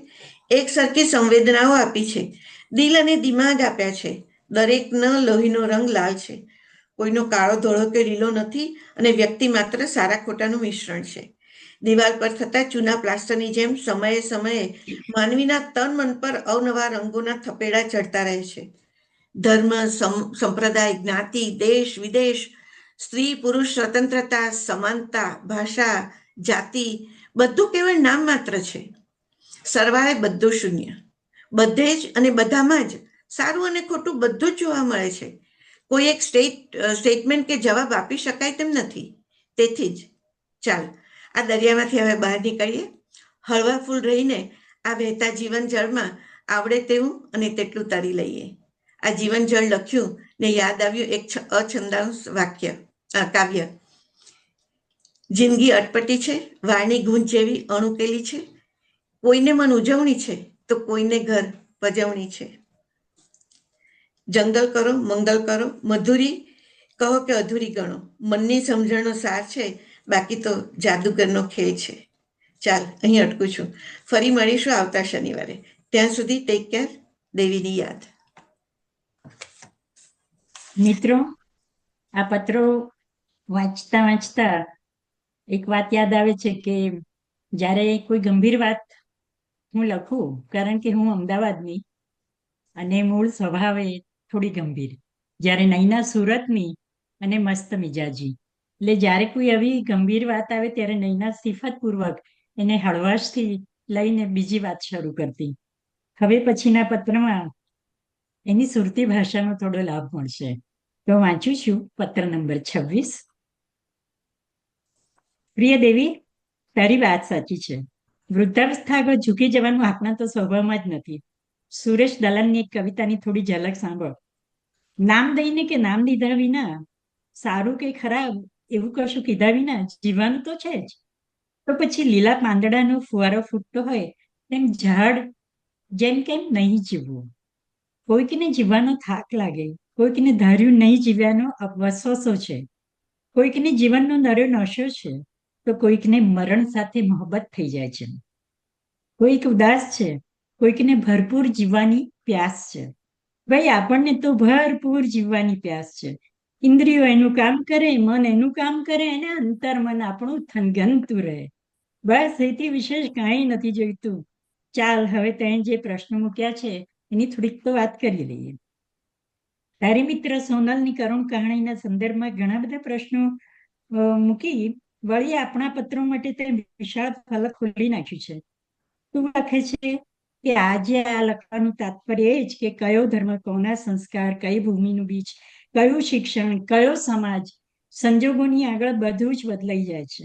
એક સરખી સંવેદનાઓ આપી છે, દિલ અને દિમાગ આપ્યા છે. દરેકનો લોહીનો રંગ લાલ છે, કોઈનો કાળો ધોળો કે લીલો નથી, અને વ્યક્તિ માત્ર સારા ખોટાનું મિશ્રણ છે. દિવાલ પર થતા ચૂના પ્લાસ્ટરની જેમ સમયે સમયે માનવીના તન મન પર અવનવા રંગોના થપેડા ચડતા રહે છે. ધર્મ, સંપ્રદાય, જ્ઞાતિ, દેશ, વિદેશ, સ્ત્રી પુરુષ, સ્વતંત્રતા, સમાનતા, ભાષા, જાતિ, બધું કેવળ નામ માત્ર છે. સરવાળે બધું શૂન્ય. બધે જ અને બધામાં જ સારું અને ખોટું બધું જ જોવા મળે છે. કોઈ એક સ્ટેટમેન્ટ કે જવાબ આપી શકાય તેમ નથી. તેથી જ ચાલ આ દરિયામાંથી હવે બહાર નીકળીએ, હળવા ફૂલ રહીને આ વહેતા જીવન જળમાં આવડે તેવું અને તેટલું તરી લઈએ. આ જીવન જળ લખ્યું ને યાદ આવ્યું એક અછંદાંશ કાવ્ય. જિંદગી અટપટી છે, વાળની ગૂંજ જેવી અણુકેલી છે. કોઈને મન ઉજવણી છે તો કોઈને ઘર પજવણી છે. જંગલ કરો, મંગલ કરો, મધુરી કહો કે અધૂરી ગણો, મનની સમજણનો સાર છે, બાકી તો જાદુગરનો ખેલ છે. ચાલ અહીં અટકું છું. ફરી મળીશું આવતા શનિવારે. ત્યાં સુધી ટેક કેર. દેવીની યાદ. મિત્રો, આ પત્રો વાંચતા વાંચતા એક વાત યાદ આવે છે કે જ્યારે કોઈ ગંભીર વાત હું લખું, કારણ કે હું અમદાવાદની અને મૂળ સ્વભાવે થોડી ગંભીર, જ્યારે નૈના સુરતની અને મસ્ત મિજાજી, એટલે જ્યારે કોઈ આવી ગંભીર વાત આવે ત્યારે નૈના સિફતપૂર્વક એને હળવાશથી લઈને બીજી વાત શરૂ કરતી. હવે પછીના પત્રમાં એની સુરતી ભાષાનો થોડો લાભ મળશે. તો વાંચું છું પત્ર નંબર 26. પ્રિય દેવી, તારી વાત સાચી છે. વૃદ્ધાવસ્થા આગળ ઝૂકી જવાનું આપણા તો સ્વભાવમાં જ નથી. સુરેશ દલાલની એક કવિતાની થોડી ઝલક સાંભળ. નામ દઈને કે નામ લીધા વિના, સારું કે ખરાબ એવું કશું કીધા વિના જીવવાનું તો છે જ. તો પછી લીલા પાંદડાનો ફુવારો ફૂટતો હોય તેમ ઝાડ જેમ કેમ નહીં જીવવું? કોઈકને જીવવાનો થાક લાગે, કોઈકને ધાર્યું નહીં જીવ્યાનો વસવસો છે, કોઈકને જીવનનો નર્યો નશો છે, તો કોઈકને મરણ સાથે મોહબ્બત થઈ જાય છે. કોઈક ઉદાસ છે, કોઈકને ભરપૂર જીવવાની પ્યાસ છે. ભાઈ, આપણને તો ભરપૂર જીવવાની પ્યાસ છે. ઇન્દ્રિયો એનું કામ કરે, મન એનું કામ કરે, અને અંતર મન આપણું થનગનતું રહે. બસ એથી વિશેષ કાંઈ નથી જોઈતું. ચાલ હવે તે જે પ્રશ્નો મૂક્યા છે એની થોડીક તો વાત કરી લઈએ. તારી મિત્ર સોનલની કરુણ કહાણીના સંદર્ભમાં ઘણા બધા પ્રશ્નો મૂકી વળી આપણા પત્રો માટે તે વિશાળ ફલક ખોલી નાખ્યું છે. તું લખે છે કે આજે આ લખવાનું તાત્પર્ય એ જ કે કયો ધર્મ, કોના સંસ્કાર, કઈ ભૂમિનું બીજ, કયું શિક્ષણ, કયો સમાજ, સંજોગોની આગળ બધું જ બદલાઈ જાય છે.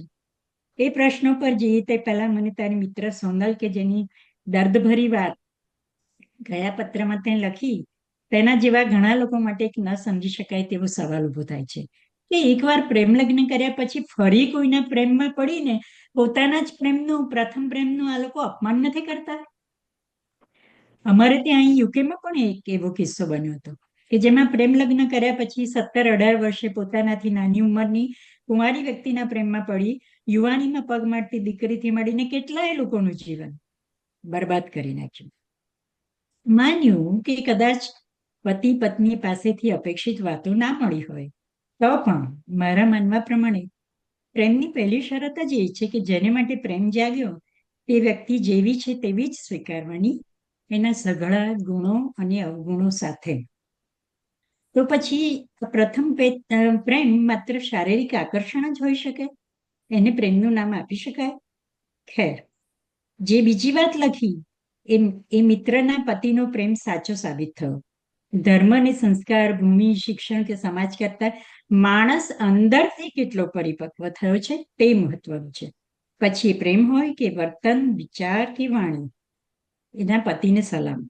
એ પ્રશ્નો પર જઈએ તે પહેલા મને તારી મિત્ર સોનલ કે જેની દર્દભરી વાત ગયા પત્રમાં તે લખી, તેના જેવા ઘણા લોકો માટે એક ન સમજી શકાય તેવો સવાલ ઉભો થાય છે કે એકવાર પ્રેમ લગ્ન કર્યા પછી ફરી કોઈના પ્રેમમાં પડીને પોતાના જ પ્રથમ પ્રેમનું આ લોકો અપમાન નથી કરતા? અમારે ત્યાં અહીં યુકેમાં પણ એક એવો કિસ્સો બન્યો હતો કે જેમાં પ્રેમ લગ્ન કર્યા પછી 17-18 વર્ષે પોતાનાથી નાની ઉંમરની કુંવારી વ્યક્તિના પ્રેમમાં પડી યુવાનીમાં પગ માંડતી દીકરીથી મળીને કેટલાય લોકોનું જીવન બરબાદ કરી નાખ્યું. માન્યું કે કદાચ પતિ પત્ની પાસેથી અપેક્ષિત વાતો ના મળી હોય તો પણ મારા માનવા પ્રમાણે પ્રેમની પહેલી શરત જ એ છે કે જેને માટે પ્રેમ જાગ્યો તે વ્યક્તિ જેવી છે તેવી જ સ્વીકારવાની, એના સઘળા ગુણો અને અવગુણો સાથે. તો પછી પ્રથમ પ્રેમ માત્ર શારીરિક આકર્ષણ જ હોઈ શકે? એને પ્રેમનું નામ આપી શકાય? ખેર, જે બીજી વાત લખી એ મિત્રના પતિનો પ્રેમ સાચો સાબિત થયો. ધર્મ અને સંસ્કાર, ભૂમિ, શિક્ષણ કે સમાજ કરતા માણસ અંદરથી કેટલો પરિપક્વ થયો છે તે મહત્વનું છે. પછી પ્રેમ હોય કે વર્તન, વિચાર કે વાણી, એના પતિને સલામ.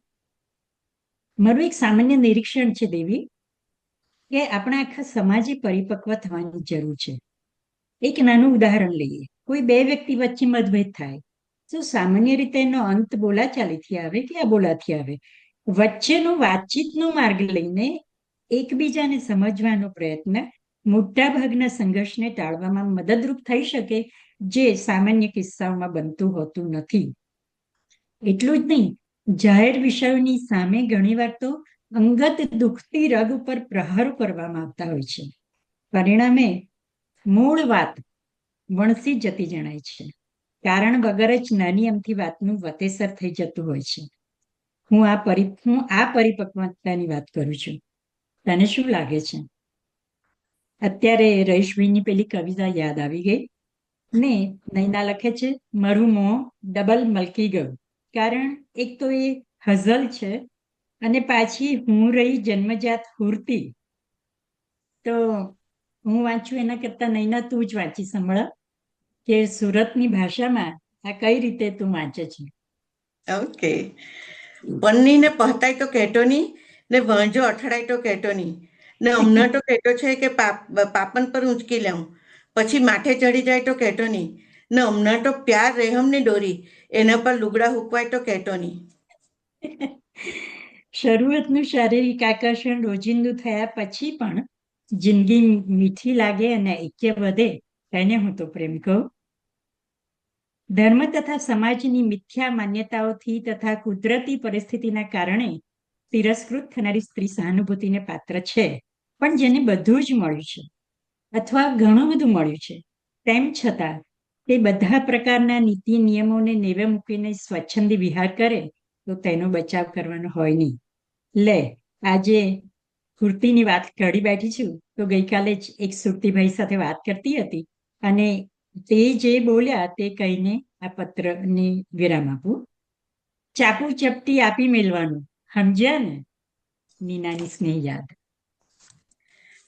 મારું એક સામાન્ય નિરીક્ષણ છે દેવી, કે આપણા આખા સમાજે પરિપક્વ થવાની જરૂર છે. એક નાનું ઉદાહરણ લઈએ. કોઈ બે વ્યક્તિ વચ્ચે મતભેદ થાય, તો સામાન્ય રીતે એનો અંત બોલાચાલીથી આવે કે અબોલાથી આવે. વચ્ચેનો વાતચીતનો માર્ગ લઈને એકબીજાને સમજવાનો પ્રયત્ન મોટાભાગના સંઘર્ષને ટાળવામાં મદદરૂપ થઈ શકે, જે સામાન્ય કિસ્સાઓમાં બનતું હોતું નથી. એટલું જ નહીં, જાહેર વિષયોની સામે ઘણીવાર તો અંગત દુખતી રગ ઉપર પ્રહારો કરવામાં આવતા હોય છે. પરિણામે મૂળ વાત વણસી જતી જણાય છે. કારણ વગર જ નાની અમથી વાતનું વતેસર થઈ જતું હોય છે. હું આ પરિપક્વતાની વાત કરું છું. તને શું લાગે છે? અત્યારે રહીશભાઈની પેલી કવિતા યાદ આવી ગઈ ને. નૈના લખે છે, મારું મોં ડબલ મલકી ગયું. કારણ એક તો એ હઝલ છે અને પાછી હું રહી જન્મજાત હુરતી. તો હું વાંચું એના કરતા નૈના તું જ વાંચી સંભળા કે સુરતની ભાષામાં આ કઈ રીતે તું વાંચે છે. ઓકે. પન્નીને પહતાય તો કહેતો નહીં, ને વણજો અઠડાય તો કહેતો નહીં, ને હમણાં તો કહેતો છે કે પાપન પર ઊંચકી લેવું, પછી માથે ચડી જાય તો કહેતો નહીં, ને હમણાં તો પ્યાર રેહમને દોરી, એના પર લુગડા હૂકવાય તો કહેતો નહીં. શરૂઆતનું શારીરિક આકર્ષણ રોજિંદુ થયા પછી પણ જિંદગી મીઠી લાગે અને ઐક્ય વધે, તેને હું તો પ્રેમ કહું. ધર્મ તથા સમાજની મિથ્યા માન્યતાઓથી તથા કુદરતી પરિસ્થિતિના કારણે તિરસ્કૃત થનારી સ્ત્રી સહાનુભૂતિને પાત્ર છે. પણ જેને બધું જ મળ્યું છે અથવા ઘણું બધું મળ્યું છે, તેમ છતાં તે બધા પ્રકારના નીતિ નિયમોને નેવે મૂકીને સ્વચ્છંદી વિહાર કરે, તો તેનો બચાવ કરવાનો હોય નહીં. લે, આજે કુર્તીની વાત કરી બેઠી છું, તો ગઈકાલે જ એક સુરતીભાઈ સાથે વાત કરતી હતી અને તે જે બોલ્યા તે કહીને આ પત્રને વિરામ આપું. ચાપુ ચપટી આપી મેલવાનું, સમજ્યા ને? નીનાની સ્નેહ યાદ.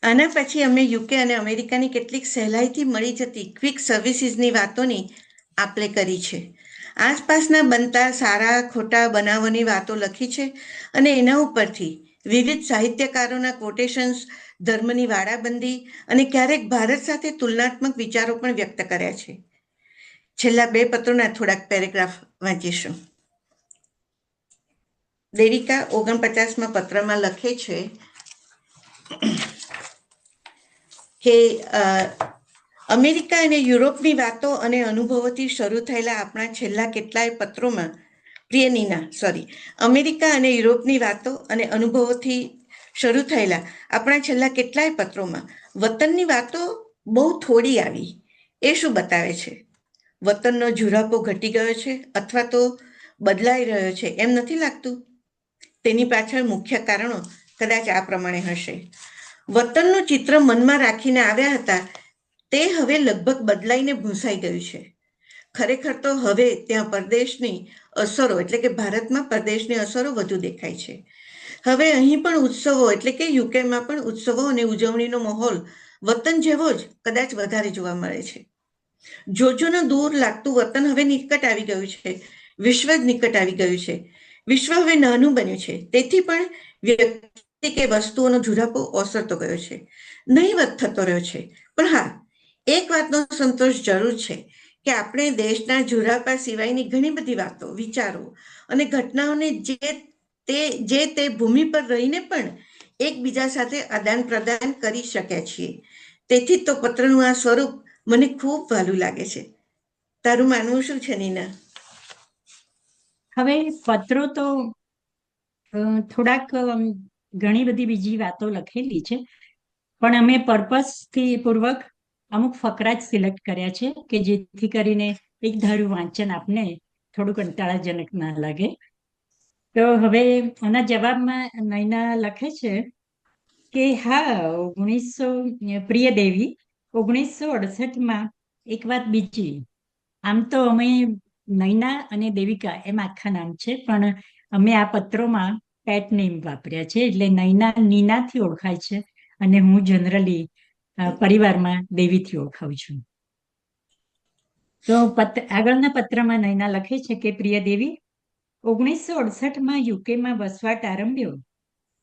આના પછી અમે યુકે અને અમેરિકાની કેટલીક સહેલાઈથી મળી જતી ક્વિક સર્વિસીસની વાતોની આપલે કરી છે. આસપાસના બનતા સારા ખોટા બનાવોની વાતો લખી છે અને એના ઉપરથી વિવિધ સાહિત્યકારોના કોટેશન્સ, ધર્મની વાડાબંધી અને ક્યારેક ભારત સાથે તુલનાત્મક વિચારો પણ વ્યક્ત કર્યા છે. છેલ્લા 2 પત્રોના થોડાક પેરેગ્રાફ વાંચીશું. દેવિકા 49માં પત્રમાં લખે છે કે અમેરિકા અને યુરોપની વાતો અને અનુભવોથી શરૂ થયેલા આપણા છેલ્લા કેટલાય પત્રોમાં, પ્રિય નીના, અમેરિકા અને યુરોપની વાતો અને અનુભવોથી શરૂ થયેલા આપણા છેલ્લા કેટલાય પત્રોમાં વતનની વાતો બહુ થોડી આવી. એ શું બતાવે છે? વતનનો ઝુરાપો ઘટી ગયો છે અથવા તો બદલાઈ રહ્યો છે, એમ નથી લાગતું? તેની પાછળ મુખ્ય કારણો કદાચ આ પ્રમાણે હશે. વતનનું ચિત્ર મનમાં રાખીને આવ્યા હતા તે હવે લગભગ બદલાઈને ભૂંસાઈ ગયું છે. ખરેખર તો હવે ત્યાં પરદેશની અસરો એટલે કે ભારતમાં પરદેશની અસરો વધુ દેખાય છે. હવે અહીં પણ ઉત્સવો એટલે કે યુકેમાં પણ ઉત્સવો અને ઉજવણીનો માહોલ વતન જેવો જ કદાચ વધારે જોવા મળે છે. જોજોનું દૂર લાગતું વતન હવે નિકટ આવી ગયું છે. વિશ્વ જ નિકટ આવી ગયું છે. વિશ્વ હવે નાનું બન્યું છે. તેથી પણ વ્યક્તિ કે વસ્તુઓનો ઝુરાપો ઓસરતો ગયો છે, નહીવત થતો રહ્યો છે. પણ હા, એક વાતનો સંતોષ જરૂર છે કે આપણે દેશના ઝુરાપા સિવાયની ઘણી બધી વાતો, વિચારો અને ઘટનાઓને જે તે ભૂમિ પર રહીને પણ એકબીજા સાથે આદાન પ્રદાન કરી શક્યા છીએ. તેથી તો પત્રનું આ સ્વરૂપ મને ખૂબ વહાલું લાગે છે. તારું માનવું શું છે નીના? હવે પત્રો તો થોડાક ઘણી બધી બીજી વાતો લખેલી છે, પણ અમે પર્પસથી પૂર્વક અમુક ફકરા જ સિલેક્ટ કર્યા છે કે જેથી કરીને એક ધારું વાંચન આપને થોડું કંટાળાજનક ના લાગે. તો હવે આના જવાબમાં નૈના લખે છે કે હા, પ્રિય દેવી, 1968માં એક વાત બીજી. આમ તો અમે નૈના અને દેવિકા એમ આખા નામ છે, પણ અમે આ પત્રોમાં પેટ નેમ વાપર્યા છે. એટલે નૈના નીનાથી ઓળખાય છે અને હું જનરલી પરિવારમાં દેવીથી ઓળખાવું છું. તો આગળના પત્રમાં નૈના લખે છે કે પ્રિય દેવી, 1968માં યુકેમાં વસવાટ આરંભ્યો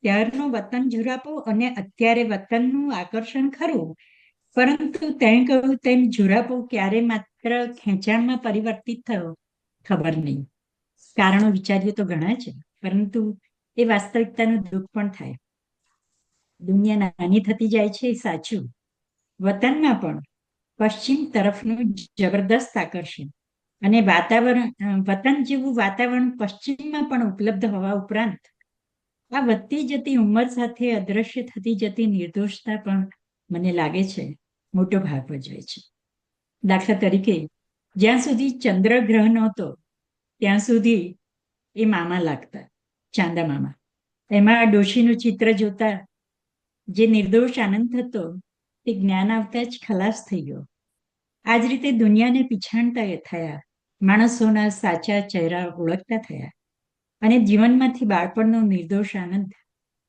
ત્યારનું વતન ઝુરાપો અને અત્યારે વતનનું આકર્ષણ ખરું, પરંતુ તેણે કહ્યું તેમ ઝુરાપો ક્યારે માત્ર ખેંચાણમાં પરિવર્તિત થયો ખબર નહીં. કારણો વિચારીએ તો ઘણા છે, પરંતુ એ વાસ્તવિકતાનું દુઃખ પણ થાય. દુનિયા નાની થતી જાય છે એ સાચું. વતનમાં પણ પશ્ચિમ તરફનું જબરદસ્ત આકર્ષણ અને વતન જેવું વાતાવરણ પશ્ચિમમાં પણ ઉપલબ્ધ હોવા ઉપરાંત આ વધતી જતી ઉંમર સાથે અદ્રશ્ય થતી જતી નિર્દોષતા પણ મને લાગે છે મોટો ભાગ ભજવે છે. દાખલા તરીકે, જ્યાં સુધી ચંદ્રગ્રહ નહોતો ત્યાં સુધી એ મામા લાગતા, ચાંદા મામા. એમાં ડોશીનું ચિત્ર જોતા જે નિર્દોષ આનંદ થતો તે જ્ઞાન આવતા જ ખલાસ થઈ ગયો. આ જ રીતે દુનિયાને પીછાણતા થયા, માણસોના સાચા ચહેરા ઓળખતા થયા અને જીવનમાંથી બાળપણનો નિર્દોષ આનંદ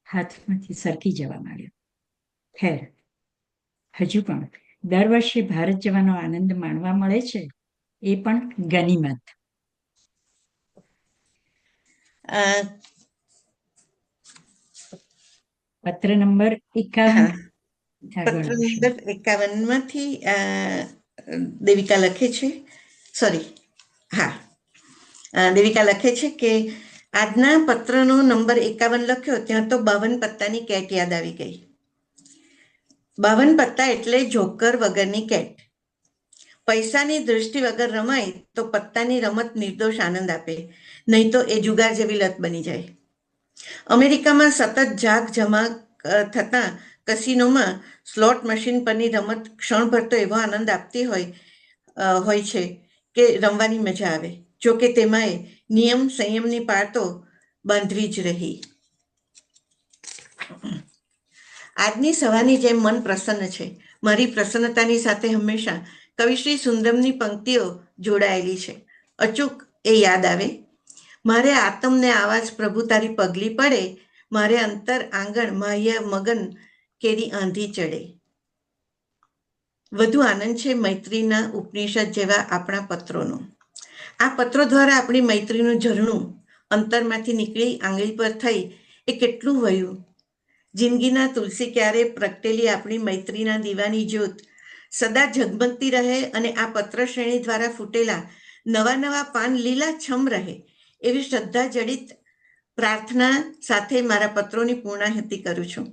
હાથમાંથી સરકી જવા માંડ્યો. ખેર, હજુ પણ દર વર્ષે ભારત જવાનો આનંદ માણવા મળે છે, એ પણ ગનીમત. પત્ર નંબર 51. પત્ર નંબર 51માંથી દેવિકા લખે છે, દેવિકા લખે છે કે આજના પત્રનો નંબર 51 લખ્યો ત્યાં તો 52 પત્તાની કેટ યાદ આવી ગઈ. 52 પત્તા એટલે જોકર વગરની કેટ. પૈસાની દૃષ્ટિ વગર રમાય તો પત્તાની રમત નિર્દોષ આનંદ આપે, નહીં તો એ જુગાર જેવી લત બની જાય. અમેરિકામાં સતત જાગ જમા થતા કસિનોમાં સ્લોટ મશીન પરની રમત ક્ષણભર તો એવો આનંદ આપતી હોય છે કે રમવાની મજા આવે. જોકે તેમાંય નિયમ સંયમની પાળ તો બાંધવી જ રહી. આજની સવારની જેમ મન પ્રસન્ન છે. મારી પ્રસન્નતાની સાથે હંમેશા કવિશ્રી સુંદરમની પંક્તિઓ જોડાયેલી છે. અચૂક એ યાદ આવે, મારે આતમને આવાજ પ્રભુ તારી પગલી પડે, મારે અંતર આંગણ માહ્ય મગન કેરી આંધી ચડે. વધુ આનંદ છે મૈત્રીના ઉપનિષદ જેવા આપણા પત્રોનો. આ પત્રો દ્વારા આપણી મૈત્રીનું ઝરણું અંતરમાંથી નીકળી આંગળી પર થઈ એ કેટલું વયું. જિંદગીના તુલસી ક્યારે પ્રગટેલી આપણી મૈત્રીના દીવાની જ્યોત સદા ઝગમગતી રહે અને આ પત્ર શ્રેણી દ્વારા ફૂટેલા નવા પાન લીલા છમ રહે, એવી શ્રદ્ધા જડિત પ્રાર્થના સાથે મારા પત્રોની પૂર્ણાહુતિ કરું છું.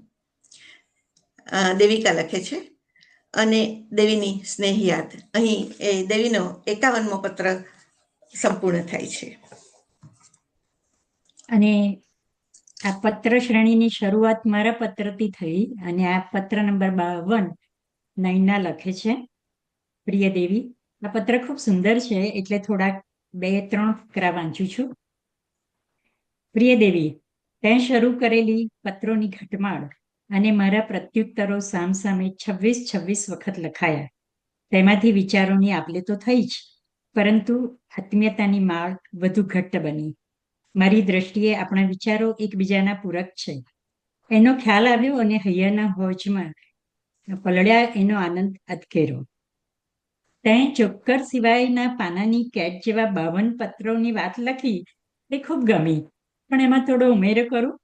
દેવિકા લખે છે અને દેવીની સ્નેહ યાદ. અહીં એ દેવીનો 51મો પત્ર સંપૂર્ણ થાય છે. અને આ પત્ર શ્રેણીની શરૂઆત મારા પત્રથી થઈ અને આ પત્ર નંબર 52 નૈના લખે છે, પ્રિય દેવી, આ પત્ર ખૂબ સુંદર છે એટલે થોડાક 2-3 ફકરા વાંચું છું. પ્રિય દેવી, તે શરૂ કરેલી પત્રોની ઘટમાળ અને મારા પ્રત્યુત્તરો સામસામે 26 વખત લખાયા. તેમાંથી વિચારોની આપ-લે તો થઈ જ, પરંતુ આત્મીયતાની માળ વધુ ઘટ્ટ બની. મારી દ્રષ્ટિએ આપણા વિચારો એકબીજાના પૂરક છે એનો ખ્યાલ આવ્યો અને હૈયાના હોજમાં પલળ્યા એનો આનંદ અદકેરો. તે ચોક્કર સિવાયના પાનાની કેટ જેવા 52 પત્રોની વાત લખી એ ખૂબ ગમી, પણ એમાં થોડો ઉમેરો કરું.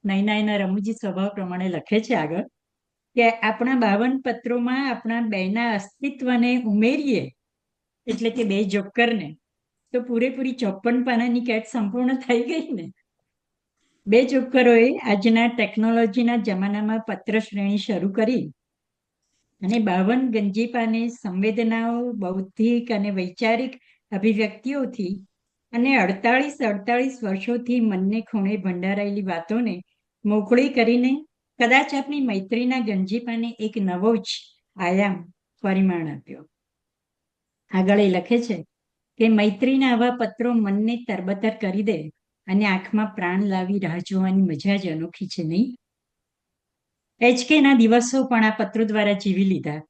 નૈના એના રમૂજી સ્વભાવ પ્રમાણે લખે છે આગળ કે આપણા 52 પત્રોમાં આપણા બેના અસ્તિત્વને ઉમેરીએ, એટલે કે 2 જોકરને, તો પૂરેપૂરી 54 પાનાની કેટ સંપૂર્ણ થઈ ગઈ ને. 2 જોકરોએ આજના ટેકનોલોજીના જમાનામાં પત્ર શ્રેણી શરૂ કરી અને 52 ગંજીપાને સંવેદનાઓ, બૌદ્ધિક અને વૈચારિક અભિવ્યક્તિઓથી અને 48 વર્ષોથી મનને ખૂણે ભંડારાયેલી વાતોને મોકળી કરીને કદાચ આપણી મૈત્રીના ગંજીપાને એક નવો જ આયામ, પરિમાણ આપ્યો. આગળ એ લખે છે કે મૈત્રીના આવા પત્રો મનને તરબતર કરી દે અને આંખમાં પ્રાણ લાવી રાહ જોવાની મજા જ અનોખી છે, નહીં? HKના દિવસો પણ આ પત્રો દ્વારા જીવી લીધા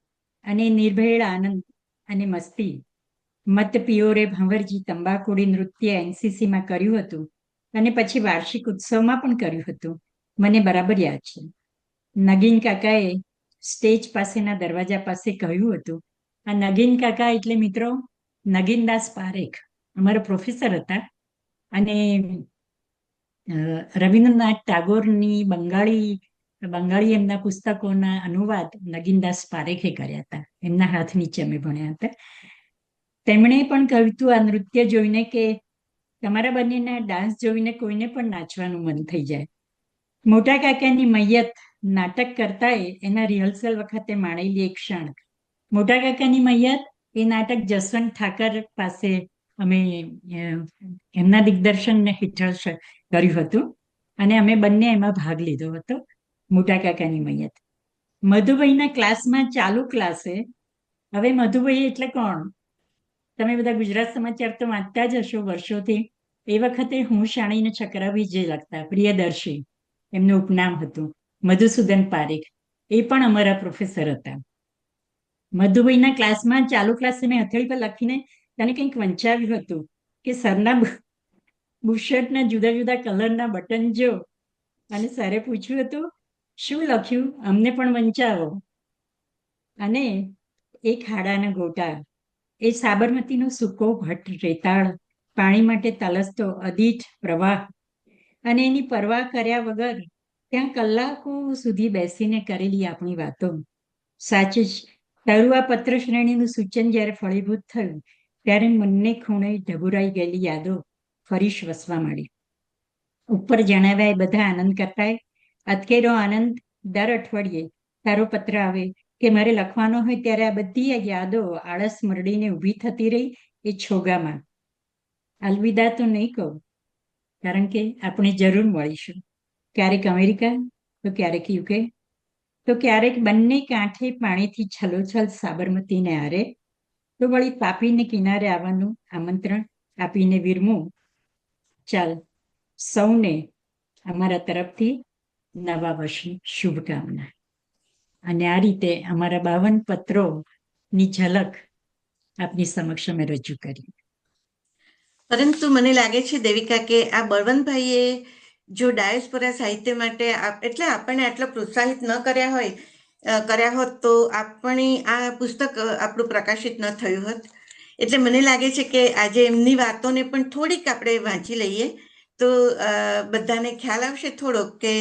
અને નિર્ભેળ આનંદ અને મસ્તી મત પિયોરે ભંવરજી તંબાકુડી નૃત્ય NCCમાં કર્યું હતું અને પછી વાર્ષિક ઉત્સવમાં પણ કર્યું હતું. મને બરાબર યાદ છે. નગીન કાકાએ સ્ટેજ પાસેના દરવાજા પાસે કહ્યું હતું આ નગીન કાકા એટલે મિત્રો નગીનદાસ પારેખ અમારા પ્રોફેસર હતા. અને રવિન્દ્રનાથ ટાગોરની બંગાળી એમના પુસ્તકોના અનુવાદ નગીનદાસ પારેખે કર્યા હતા. એમના હાથ નીચે અમે ભણ્યા હતા. તેમણે પણ કહ્યું હતું આ નૃત્ય જોઈને કે તમારા બંનેના ડાન્સ જોઈને કોઈને પણ નાચવાનું મન થઈ જાય. મોટા કાકાની મૈયત નાટક કરતા એના રિહર્સલ વખતે માણેલી એક ક્ષણ. મોટા કાકાની મૈયત એ નાટક જસવંત ઠાકર પાસે અમે એમના દિગ્દર્શન હેઠળ કર્યું હતું અને અમે બંને એમાં ભાગ લીધો હતો. મોટા કાકાની મૈયત મધુભાઈના ક્લાસમાં ચાલુ ક્લાસે, હવે મધુભાઈ એટલે કોણ? તમે બધા ગુજરાત સમાચાર તો વાંચતા જ હશો વર્ષોથી. એ વખતે હું શાણીને છકરાવી જે લખતા પ્રિયદર્શી એમનું ઉપનામ હતું. મધુસૂદન પારેખ એ પણ અમારા પ્રોફેસર હતા. મધુભાઈના ક્લાસમાં ચાલુ ક્લાસે મેં હથેળી પર લખીને તેને કંઈક વંચાવ્યું હતું કે સરના બુશર્ટના જુદા જુદા કલરના બટન જો, અને સરે પૂછ્યું હતું શું લખ્યું, અમને પણ વંચાવો. અને એક હાડાના ગોટા, એ સાબરમતીનો સૂકો ભટ્ટ રેતાળ, પાણી માટે તલસતો અદીઠ પ્રવાહ, અને એની પરવા કર્યા વગર ત્યાં કલાકો સુધી બેસીને કરેલી આપણી વાતો. સાચે જ તારું આ પત્ર શ્રેણીનું સૂચન જ્યારે ફળીભૂત થયું ત્યારે મનને ખૂણે ઢબુરાઈ ગયેલી યાદો ફરી વસવા માંડી. ઉપર જણાવ્યા એ બધા આનંદ કરતા અતકેરો આનંદ દર અઠવાડિયે તારો પત્ર આવે કે મારે લખવાનો હોય ત્યારે આ બધી યાદો આળસ મરડીને ઊભી થતી રહી એ છોગામાં. અલવિદા તો નહીં કહું, કારણ કે આપણે જરૂર મળીશું. ક્યારેક અમેરિકા તો ક્યારેક યુકે, તો ક્યારેક બંને કાંઠે પાણીથી છલોછલ સાબરમતીને આરે, તો વળી તાપીને કિનારે આવવાનું આમંત્રણ આપીને વિરમું. ચાલ, સૌને અમારા તરફથી નવા વર્ષની શુભકામના. અને આ રીતે અમારા 52 પત્રોની ઝલક આપની સમક્ષ અમે રજૂ કરી. પરંતુ મને લાગે છે દેવિકા કે આ બળવંતભાઈએ જો ડાયસ્પોરા સાહિત્ય માટે એટલે આપણને આટલો પ્રોત્સાહિત ન કર્યા હોત તો આપણી આ પુસ્તક આપણું પ્રકાશિત ન થયું હોત. એટલે મને લાગે છે કે આજે એમની વાતોને પણ થોડીક આપણે વાંચી લઈએ તો બધાને ખ્યાલ આવશે થોડોક કે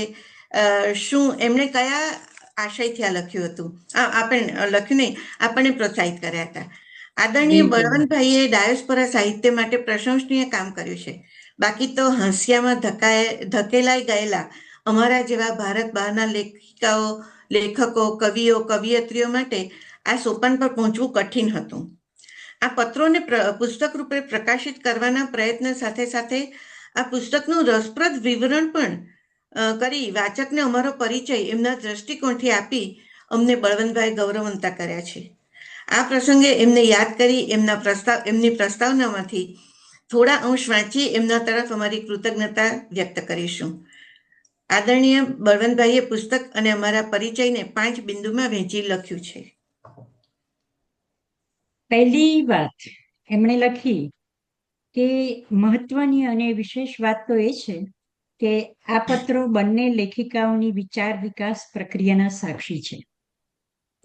શું એમણે કયા આશયથી આ લખ્યું હતું. આપણે લખ્યું નહીં, આપણને પ્રોત્સાહિત કર્યા હતા. આદરણીય બળવંતભાઈએ ડાયસ્પોરા સાહિત્ય માટે પ્રશંસનીય કામ કર્યું છે. બાકી તો હાંસિયામાં ધકેલાઈ ગયેલા અમારા જેવા ભારત બહારના લેખકો, કવિઓ, કવિયત્રીઓ માટે આ સોપાન પર પહોંચવું કઠિન હતું. આ પત્રોને પુસ્તક રૂપે પ્રકાશિત કરવાના પ્રયત્ન સાથે સાથે આ પુસ્તકનું રસપ્રદ વિવરણ પણ કરી વાચકને અમારો પરિચય એમના દ્રષ્ટિકોણથી આપી અમને બળવંતભાઈ ગૌરવવંતા કર્યા છે. આ પ્રસંગે એમને યાદ કરી એમની પ્રસ્તાવનામાંથી થોડા અંશ વાંચી એમના તરફ અમારી કૃતજ્ઞતા વ્યક્ત કરીશું. આદરણીય બળવંતભાઈએ પુસ્તક અને અમારા પરિચયને 5 બિંદુમાં વહેંચી લખ્યું છે. પહેલી વાત એમણે લખી કે મહત્વની અને વિશેષ વાત તો એ છે કે આ પત્રો બંને લેખિકાઓની વિચાર વિકાસ પ્રક્રિયાના સાક્ષી છે.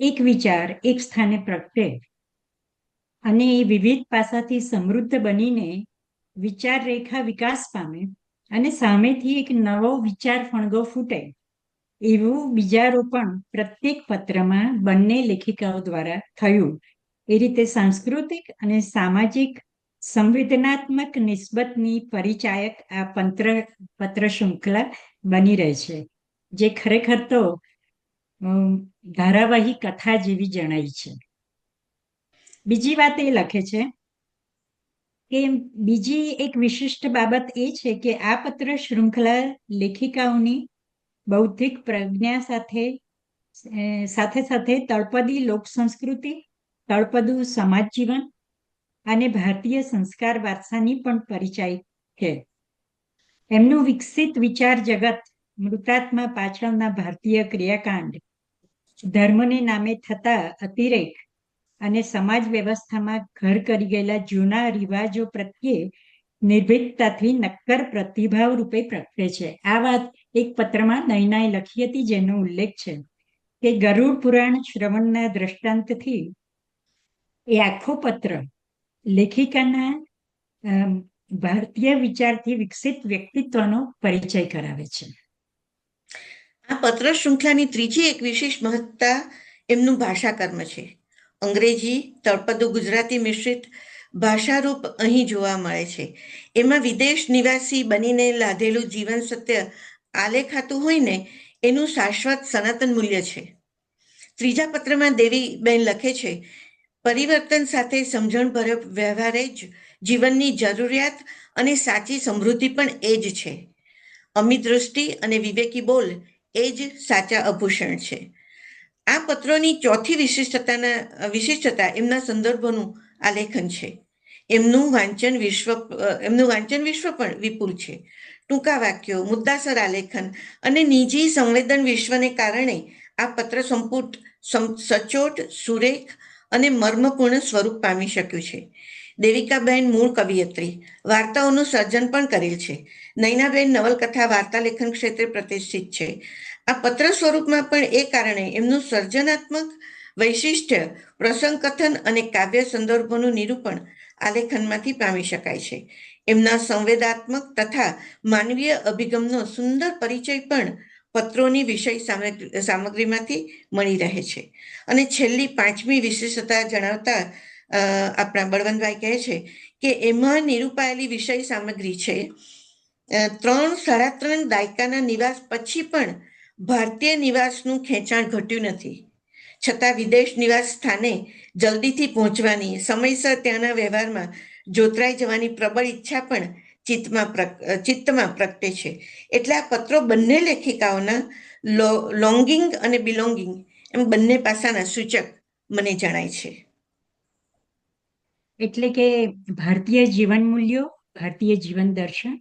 એક વિચાર એક સ્થાને પ્રગટે અને એ વિવિધ પાસાથી સમૃદ્ધ બનીને વિચાર રેખા વિકાસ પામે અને સામેથી એક નવો વિચાર ફણગો ફૂટે, એવું બીજારોપણ પ્રત્યેક પત્રમાં બંને લેખિકાઓ દ્વારા થયું. એ રીતે સાંસ્કૃતિક અને સામાજિક સંવેદનાત્મક નિસ્બતની પરિચાયક આ પત્ર શૃંખલા બની રહે છે, જે ખરેખર તો ધારાવાહી કથા જેવી જણાય છે. બીજી વાત એ લખે છે કે બીજી એક વિશિષ્ટ બાબત એ છે કે આ પત્ર શૃંખલા લેખિકાઓની બૌદ્ધિક પ્રજ્ઞા સાથે સાથે તળપદી લોક સંસ્કૃતિ, તળપદું સમાજ જીવન અને ભારતીય સંસ્કાર વારસાની પણ પરિચય છે. એમનું વિકસિત વિચાર જગત, મૃતાત્મા પાછળના ભારતીય ક્રિયાકાંડ, ધર્મને નામે થતા અતિરેક અને સમાજ વ્યવસ્થામાં ઘર કરી ગયેલા જૂના રિવાજો પ્રત્યે નિર્ભીકતાથી નક્કર પ્રતિભાવ રૂપે પ્રગટે છે. આ વાત એક પત્રમાં નયનાએ લખી હતી, જેનો ઉલ્લેખ છે કે ગરુડ પુરાણ શ્રવણના દ્રષ્ટાંતથી એ આખો પત્ર લેખિકાના ભારતીય વિચારથી વિકસિત વ્યક્તિત્વનો પરિચય કરાવે છે. આ પત્ર શૃંખલાની ત્રીજી એક વિશેષ મહત્તા એમનું ભાષા કર્મ છે. અંગ્રેજી તળપદું ગુજરાતી મિશ્રિત ભાષારૂપ અહીં જોવા મળે છે. એમાં વિદેશ નિવાસી બનીને લાધેલું જીવન સત્ય આલેખાતું હોય ને એનું શાશ્વત સનાતન મૂલ્ય છે. ત્રીજા પત્રમાં દેવીબેન લખે છે, પરિવર્તન સાથે સમજણભર્યો વ્યવહારે જ જીવનની જરૂરિયાત અને સાચી સમૃદ્ધિ પણ એ જ છે. અમિત દૃષ્ટિ અને વિવેકી બોલ એ જ સાચા આભૂષણ છે. આ પત્રોની ચોથી વિશિષ્ટતા એમના સંદર્ભોનું આલેખન છે. એમનું વાંચન વિશ્વ પણ વિપુલ છે. ટૂંકા વાક્યો, મુદ્દાસર આલેખન અને નિજી સંવેદન વિશ્વને કારણે આ પત્ર સચોટ, સુરેખ અને મર્મપૂર્ણ સ્વરૂપ પામી શક્યું છે. દેવિકાબેન મૂળ કવિયત્રી, વાર્તાઓનું સર્જન પણ કરેલ છે. નયનાબેન નવલકથા વાર્તા લેખન ક્ષેત્રે પ્રતિષ્ઠિત છે. આ પત્ર સ્વરૂપમાં પણ એ કારણે એમનું સર્જનાત્મક વૈશિષ્ટ્ય, પ્રસંગ કથન અને કાવ્ય સંદર્ભોનું નિરૂપણ આલેખનમાંથી પામી શકાય છે. એમના સંવેદાત્મક તથા માનવીય અભિગમનો સુંદર પરિચય પણ પત્રોની વિષય સામગ્રીમાંથી મળી રહે છે. અને છેલ્લી પાંચમી વિશેષતા જણાવતા આપણા બળવંતભાઈ કહે છે કે એમાં નિરૂપાયેલી વિષય સામગ્રી છે 3-3.5 દાયકાના નિવાસ પછી પણ ભારતીય નિવાસનું ખેંચાણ ઘટ્યું નથી. છતાં વિદેશ નિવાસ સ્થાને જલ્દીથી પહોંચવાની, સમયસર ત્યાંના વ્યવહારમાં જોતરાઈ જવાની પ્રબળ ઈચ્છા પણ ચિત્તમાં પ્રગટે છે. એટલે આ પત્રો બંને લેખિકાઓના લોંગિંગ અને બિલોંગિંગ એમ બંને પાસાના સૂચક મને જણાય છે. એટલે કે ભારતીય જીવન મૂલ્યો, ભારતીય જીવન દર્શન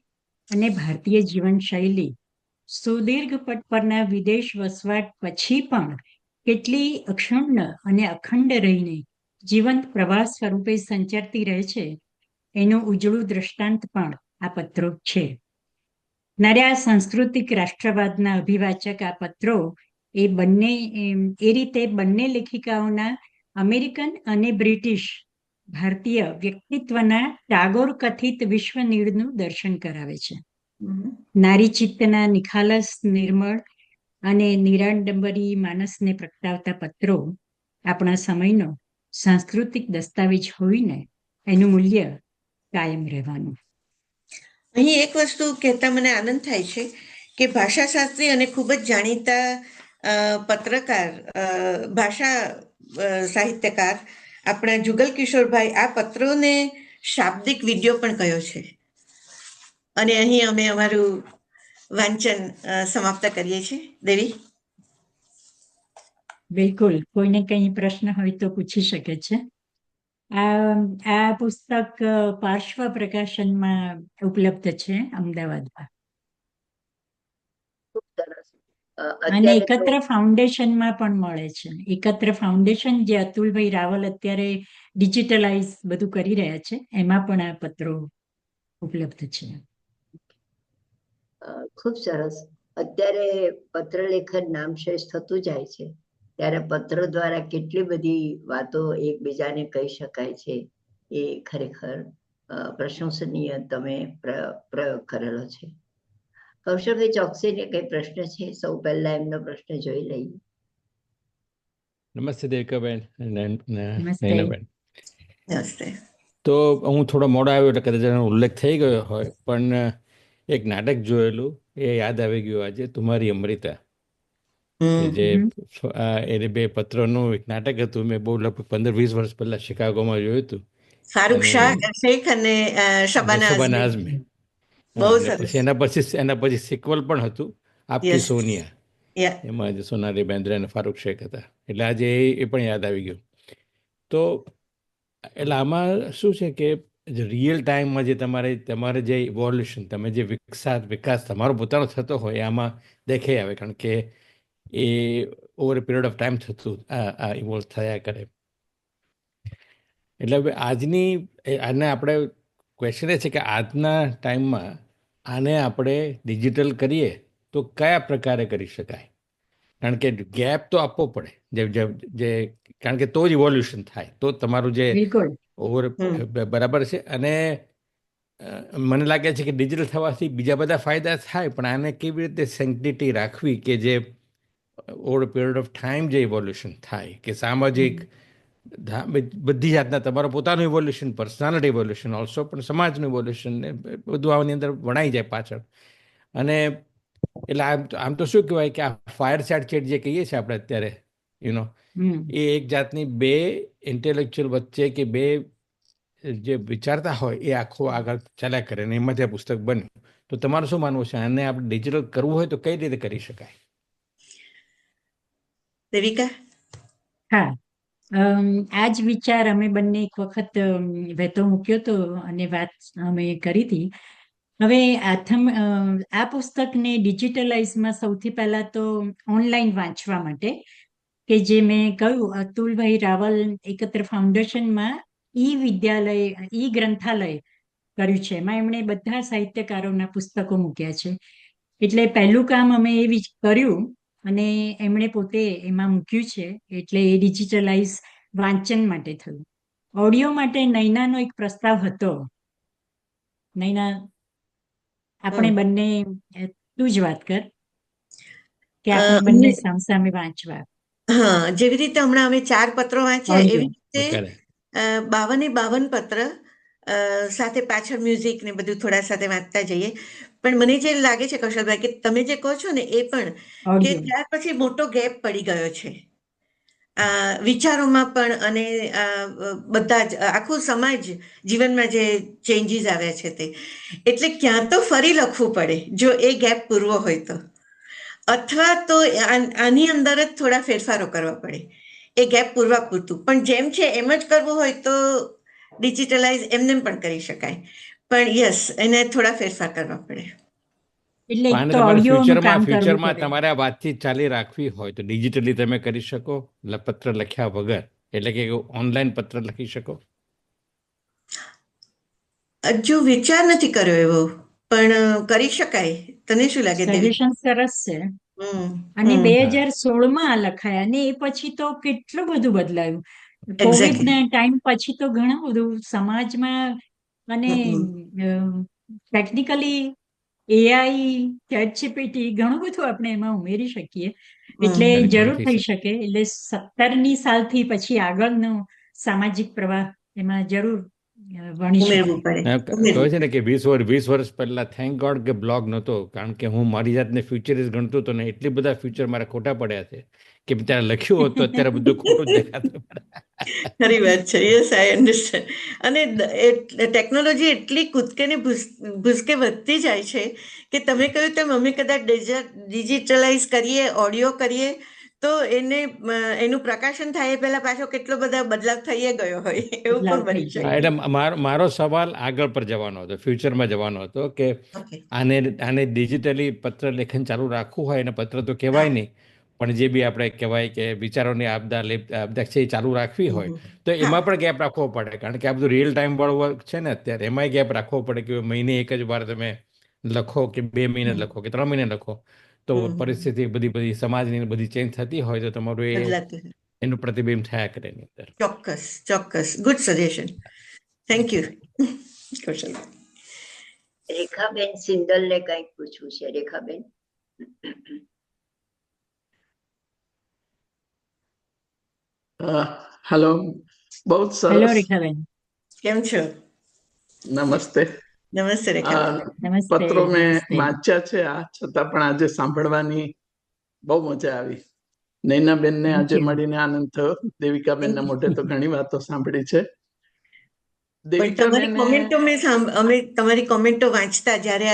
અને ભારતીય જીવન શૈલી સુદીર્ઘ પટ પરના વિદેશ વસવાટ પછી પણ કેટલી અક્ષુણ્ણ અને અખંડ રહીને જીવંત પ્રવાસ સ્વરૂપે સંચરતી રહે છે એનું ઉજળું દ્રષ્ટાંત પણ આ પત્રો છે. નર્યા સાંસ્કૃતિક રાષ્ટ્રવાદના અભિવાચક આ પત્રો એ રીતે બંને લેખિકાઓના અમેરિકન અને બ્રિટિશ ભારતીય વ્યક્તિત્વના ટાગોર કથિત વિશ્વનીડનું દર્શન કરાવે છે. નારી ચિત્તના નિખાલસ, નિર્મળ અને નિરાડંબરી માનસને પ્રગટાવતા પત્રો આપણા સમયનો સાંસ્કૃતિક દસ્તાવેજ હોઈને એનું મૂલ્ય કાયમ રહેવાનું. અહીં એક વસ્તુ કહેતા મને આનંદ થાય છે કે ભાષાશાસ્ત્રી અને ખૂબ જ જાણીતા પત્રકાર, ભાષા સાહિત્યકાર આપણા જુગલ કિશોરભાઈ આ પત્રોને શાબ્દિક વિડીયો પણ કહ્યો છે. અને અહીં અમે અમારું વાંચન સમાપ્ત કરીએ છીએ. દેવી, બિલકુલ, કોઈને કંઈ પ્રશ્ન હોય તો પૂછી શકે છે. આ પુસ્તક પાર્શ્વ પ્રકાશનમાં ઉપલબ્ધ છે અમદાવાદમાં. ખૂબ સરસ. અને અત્યારે તો એકત્ર ફાઉન્ડેશનમાં પણ મળે છે. એકત્ર ફાઉન્ડેશન જે અતુલભાઈ રાવલ અત્યારે ડિજિટલાઇઝ બધું કરી રહ્યા છે એમાં પણ આ પત્રો ઉપલબ્ધ છે. ખૂબ સરસ. અત્યારે પત્રલેખન નામશેષ થતું જાય છે ત્યારે પત્રો દ્વારા કેટલી બધી વાતો એકબીજાને કહી શકાય છે એ ખરેખર પ્રશંસનીય તમે પ્રયોગ કરેલો છે. કૌશલભાઈ ચોકસીને કઈ પ્રશ્ન છે? સૌ પહેલા એમનો પ્રશ્ન જોઈ લઈએ. નમસ્તે દેવિકાબેન, નમસ્તે. નયનાબેન. નમસ્તે. તો હું થોડો મોડો આવ્યો એટલે કદાચ એનો ઉલ્લેખ થઈ ગયો હોય, પણ એક નાટક જોયેલું એ યાદ આવી ગયું આજે, તુમારી અમૃતા. કે જે એને 2 પત્રોનું એક નાટક હતું. મેં બહુ લગભગ 15-20 વર્ષ પહેલા શિકાગોમાં જોયું હતું. ફારૂક શેખ અને શબાના શબાના આઝમી. આઝમી. બહુ અને સરસ. પછી એના પછી સિક્વલ પણ હતું, આપકી Yes. સોનિયા. Yeah. એમાં જે સોનાલી બેન્દ્રે અને ફારૂક શેખ હતા. એટલે આજે એ પણ યાદ આવી ગયું. તો એટલે આમાં શું છે કે રિયલ ટાઈમમાં જે તમારે જે ઇવોલ્યુશન, તમે જે વિકાસ તમારો પોતાનો થતો હોય એ આમાં દેખાઈ આવે, કારણ કે એ over a period of time થતું આ ઇવોલ્વ થયા કરે. એટલે હવે આને આપણે ક્વેશ્ચન એ છે કે આજના ટાઈમમાં આને આપણે ડિજિટલ કરીએ તો કયા પ્રકારે કરી શકાય? કારણ કે ગેપ તો આપવો પડે જે કારણ કે તો જ ઇવોલ્યુશન થાય, તો તમારું જે બિલકુલ. ઓવર બરાબર છે. અને મને લાગે છે કે ડિજિટલ થવાથી બીજા બધા ફાયદા થાય, પણ આને કેવી રીતે સેન્ટિટી રાખવી કે જે ઓવર પીરિયડ ઓફ ટાઈમ જે ઇવોલ્યુશન થાય, કે સામાજિક બધી જાતના તમારું પોતાનું ઇવોલ્યુશન, પર્સનાલિટી ઇવોલ્યુશન ઓલ્સો, પણ સમાજનું ઇવોલ્યુશન ને બધું આની અંદર વણાઈ જાય પાછળ. અને એટલે આમ તો શું કહેવાય કે આ ફાયર સેટ જે કહીએ છીએ આપણે અત્યારે એ એક જાતની બે ઇન્ટેલેક્ચ્યુઅલ વચ્ચે કે બે જે વિચારતા હોય એ આખો આગળ ચાલ્યા કરે, અને એમાંથી આ પુસ્તક બન્યું. તો તમારું શું માનવું છે, આને આપણે ડિજિટલ કરવું હોય તો કઈ રીતે કરી શકાય? દેવિકા? હા, આ જ વિચાર અમે બંને એક વખત વહેતો મૂક્યો હતો અને વાત અમે કરી હતી. હવે આ પુસ્તકને ડિજિટલાઇઝમાં સૌથી પહેલા તો ઓનલાઈન વાંચવા માટે, કે જે મેં કહ્યું અતુલભાઈ રાવલ એકત્ર ફાઉન્ડેશનમાં વિદ્યાલય ગ્રંથાલય કર્યું છે. એમાં એમણે બધા સાહિત્યકારોના પુસ્તકો મૂક્યા છે. એટલે પહેલું કામ અમે એ કર્યું અને એમણે પોતે એમાં મૂક્યું છે. એટલે એ ડિજિટલાઇઝ વાંચન માટે થયું. ઓડિયો માટે નૈનાનો એક પ્રસ્તાવ હતો. નૈના, આપણે બંને, તું જ વાત કર કે આપણે બંને સામસામે વાંચવા. હા, જેવી રીતે હમણાં અમે 4 પત્રો વાંચ્યા, એવી રીતે કરે 52 પત્ર સાથે પાછળ મ્યુઝિક ને બધું થોડા સાથે વાંચતા જઈએ. પણ મને જે લાગે છે કૌશલભાઈ, કે તમે જે કહો છો ને એ પણ, કે ઓડિયો. ત્યાર પછી મોટો ગેપ પડી ગયો છે વિચારોમાં પણ, અને બધા જ આખું સમાજ જીવનમાં જે ચેન્જીસ આવ્યા છે તે, એટલે ક્યાં તો ફરી લખવું પડે જો એ ગેપ પૂરવો હોય તો, અથવા તો આની અંદર જ થોડા ફેરફારો કરવા પડે એ ગેપ પૂરવા પૂરતું. પણ જેમ છે એમ જ કરવું હોય તો ડિજિટલાઇઝ એમને પણ કરી શકાય, પણ યસ, એને થોડા ફેરફાર કરવા પડે. એટલે એક આને તો તમારે ઓડિયોનું કામ કરવું ફ્યુચરમાં પડે. તમારે આ વાતચીત ચાલી રાખવી હોય તો ડિજિટલી તમે કરી શકો, પત્ર લખ્યા વગર, એટલે કે ઓનલાઈન પત્ર લખી શકો. હજુ વિચાર નથી કર્યો એવો, પણ કરી શકાય. તને શું લાગે દેવી? સજેશન સરસ છે. અને 2016માં આ લખાયા, અને એ પછી તો કેટલું બધું બદલાયું. Covid exactly. ના ટાઈમ પછી તો ઘણું બધું સમાજમાં, અને ટેકનિકલી એઆઈ, ચેટ જીપીટી, ઘણું બધું આપણે એમાં ઉમેરી શકીએ. એટલે જરૂર થઈ શકે. એટલે 17મી સાલથી પછી આગળનો સામાજિક પ્રવાહ એમાં જરૂર વણી ઉમેરવું શકાય. પડે. કહે છે ને કે 20 વર્ષ પહેલા થેન્ક ગોડ કે બ્લોગ નહોતો, કારણ કે હું મારી જાતને ફ્યુચરિસ્ટ ગણતો હતો ને એટલી બધા ફ્યુચર મારા ખોટા પડ્યા છે કે ત્યારે લખ્યું હોત તો અત્યારે બધું ખોટું જ દેખાતું. ખરી વાત છે. યસ, આઈ અન્ડરસ્ટેન્ડ. અને ટેકનોલોજી એટલી કૂદકે ને ભૂસકે વધતી જાય છે કે તમે કહ્યું તેમ અમે કદાચ ડિજિટલાઇઝ કરીએ, ઓડિયો કરીએ, તો એનું પ્રકાશન થાય એ પહેલા પાછો કેટલો બધા બદલાવ થઈ ગયો હોય એવું પણ બની શકે. એટલે મારો સવાલ આગળ પર જવાનો હતો, ફ્યુચરમાં જવાનો હતો કે આને ડિજિટલી પત્ર લેખન ચાલુ રાખવું હોય, અને પત્ર તો કહેવાય નહીં, પણ જે બી આપણે કહેવાય કે વિચારોની આપદા છે એ ચાલુ રાખવી હોય તો એમાં પણ ગેપ રાખવો પડે, કારણ કે આ બધું રિયલ ટાઈમ વાળું વર્ક છે ને અત્યારે, એમાંય ગેપ રાખવો પડે કે મહિને એક જ વાર તમે લખો કે 2 મહિને લખો કે 3 મહિને લખો, તો પરિસ્થિતિ બધી સમાજની બધી ચેન્જ થતી હોય તો તમારું એનું પ્રતિબિંબ થયા કરે એની અંદર. ચોક્કસ, ચોક્કસ. Good suggestion. થેન્ક યુ કૌશલ. રેખાબેન સિંદલને કંઈક પૂછવું છે. રેખાબેન, હેલો, બહુ હેલો સરસ. રેખાબેન, કેમ છો? નમસ્તે. નમસ્તે રેખાબેન. નમસ્તે. પત્રો મેં નમસ્તે. વાંચ્યા છે, આ છતાં પણ આજે સાંભળવાની બહુ મજા આવી. નૈનાબેનને Thank આજે you. મળીને આનંદ થયો. દેવિકાબેનના મોઢે તો ઘણી વાતો સાંભળી છે. પણ તમારી દેવિકાબેને કોમેન્ટો અમે તમારી કોમેન્ટો વાંચતા જ્યારે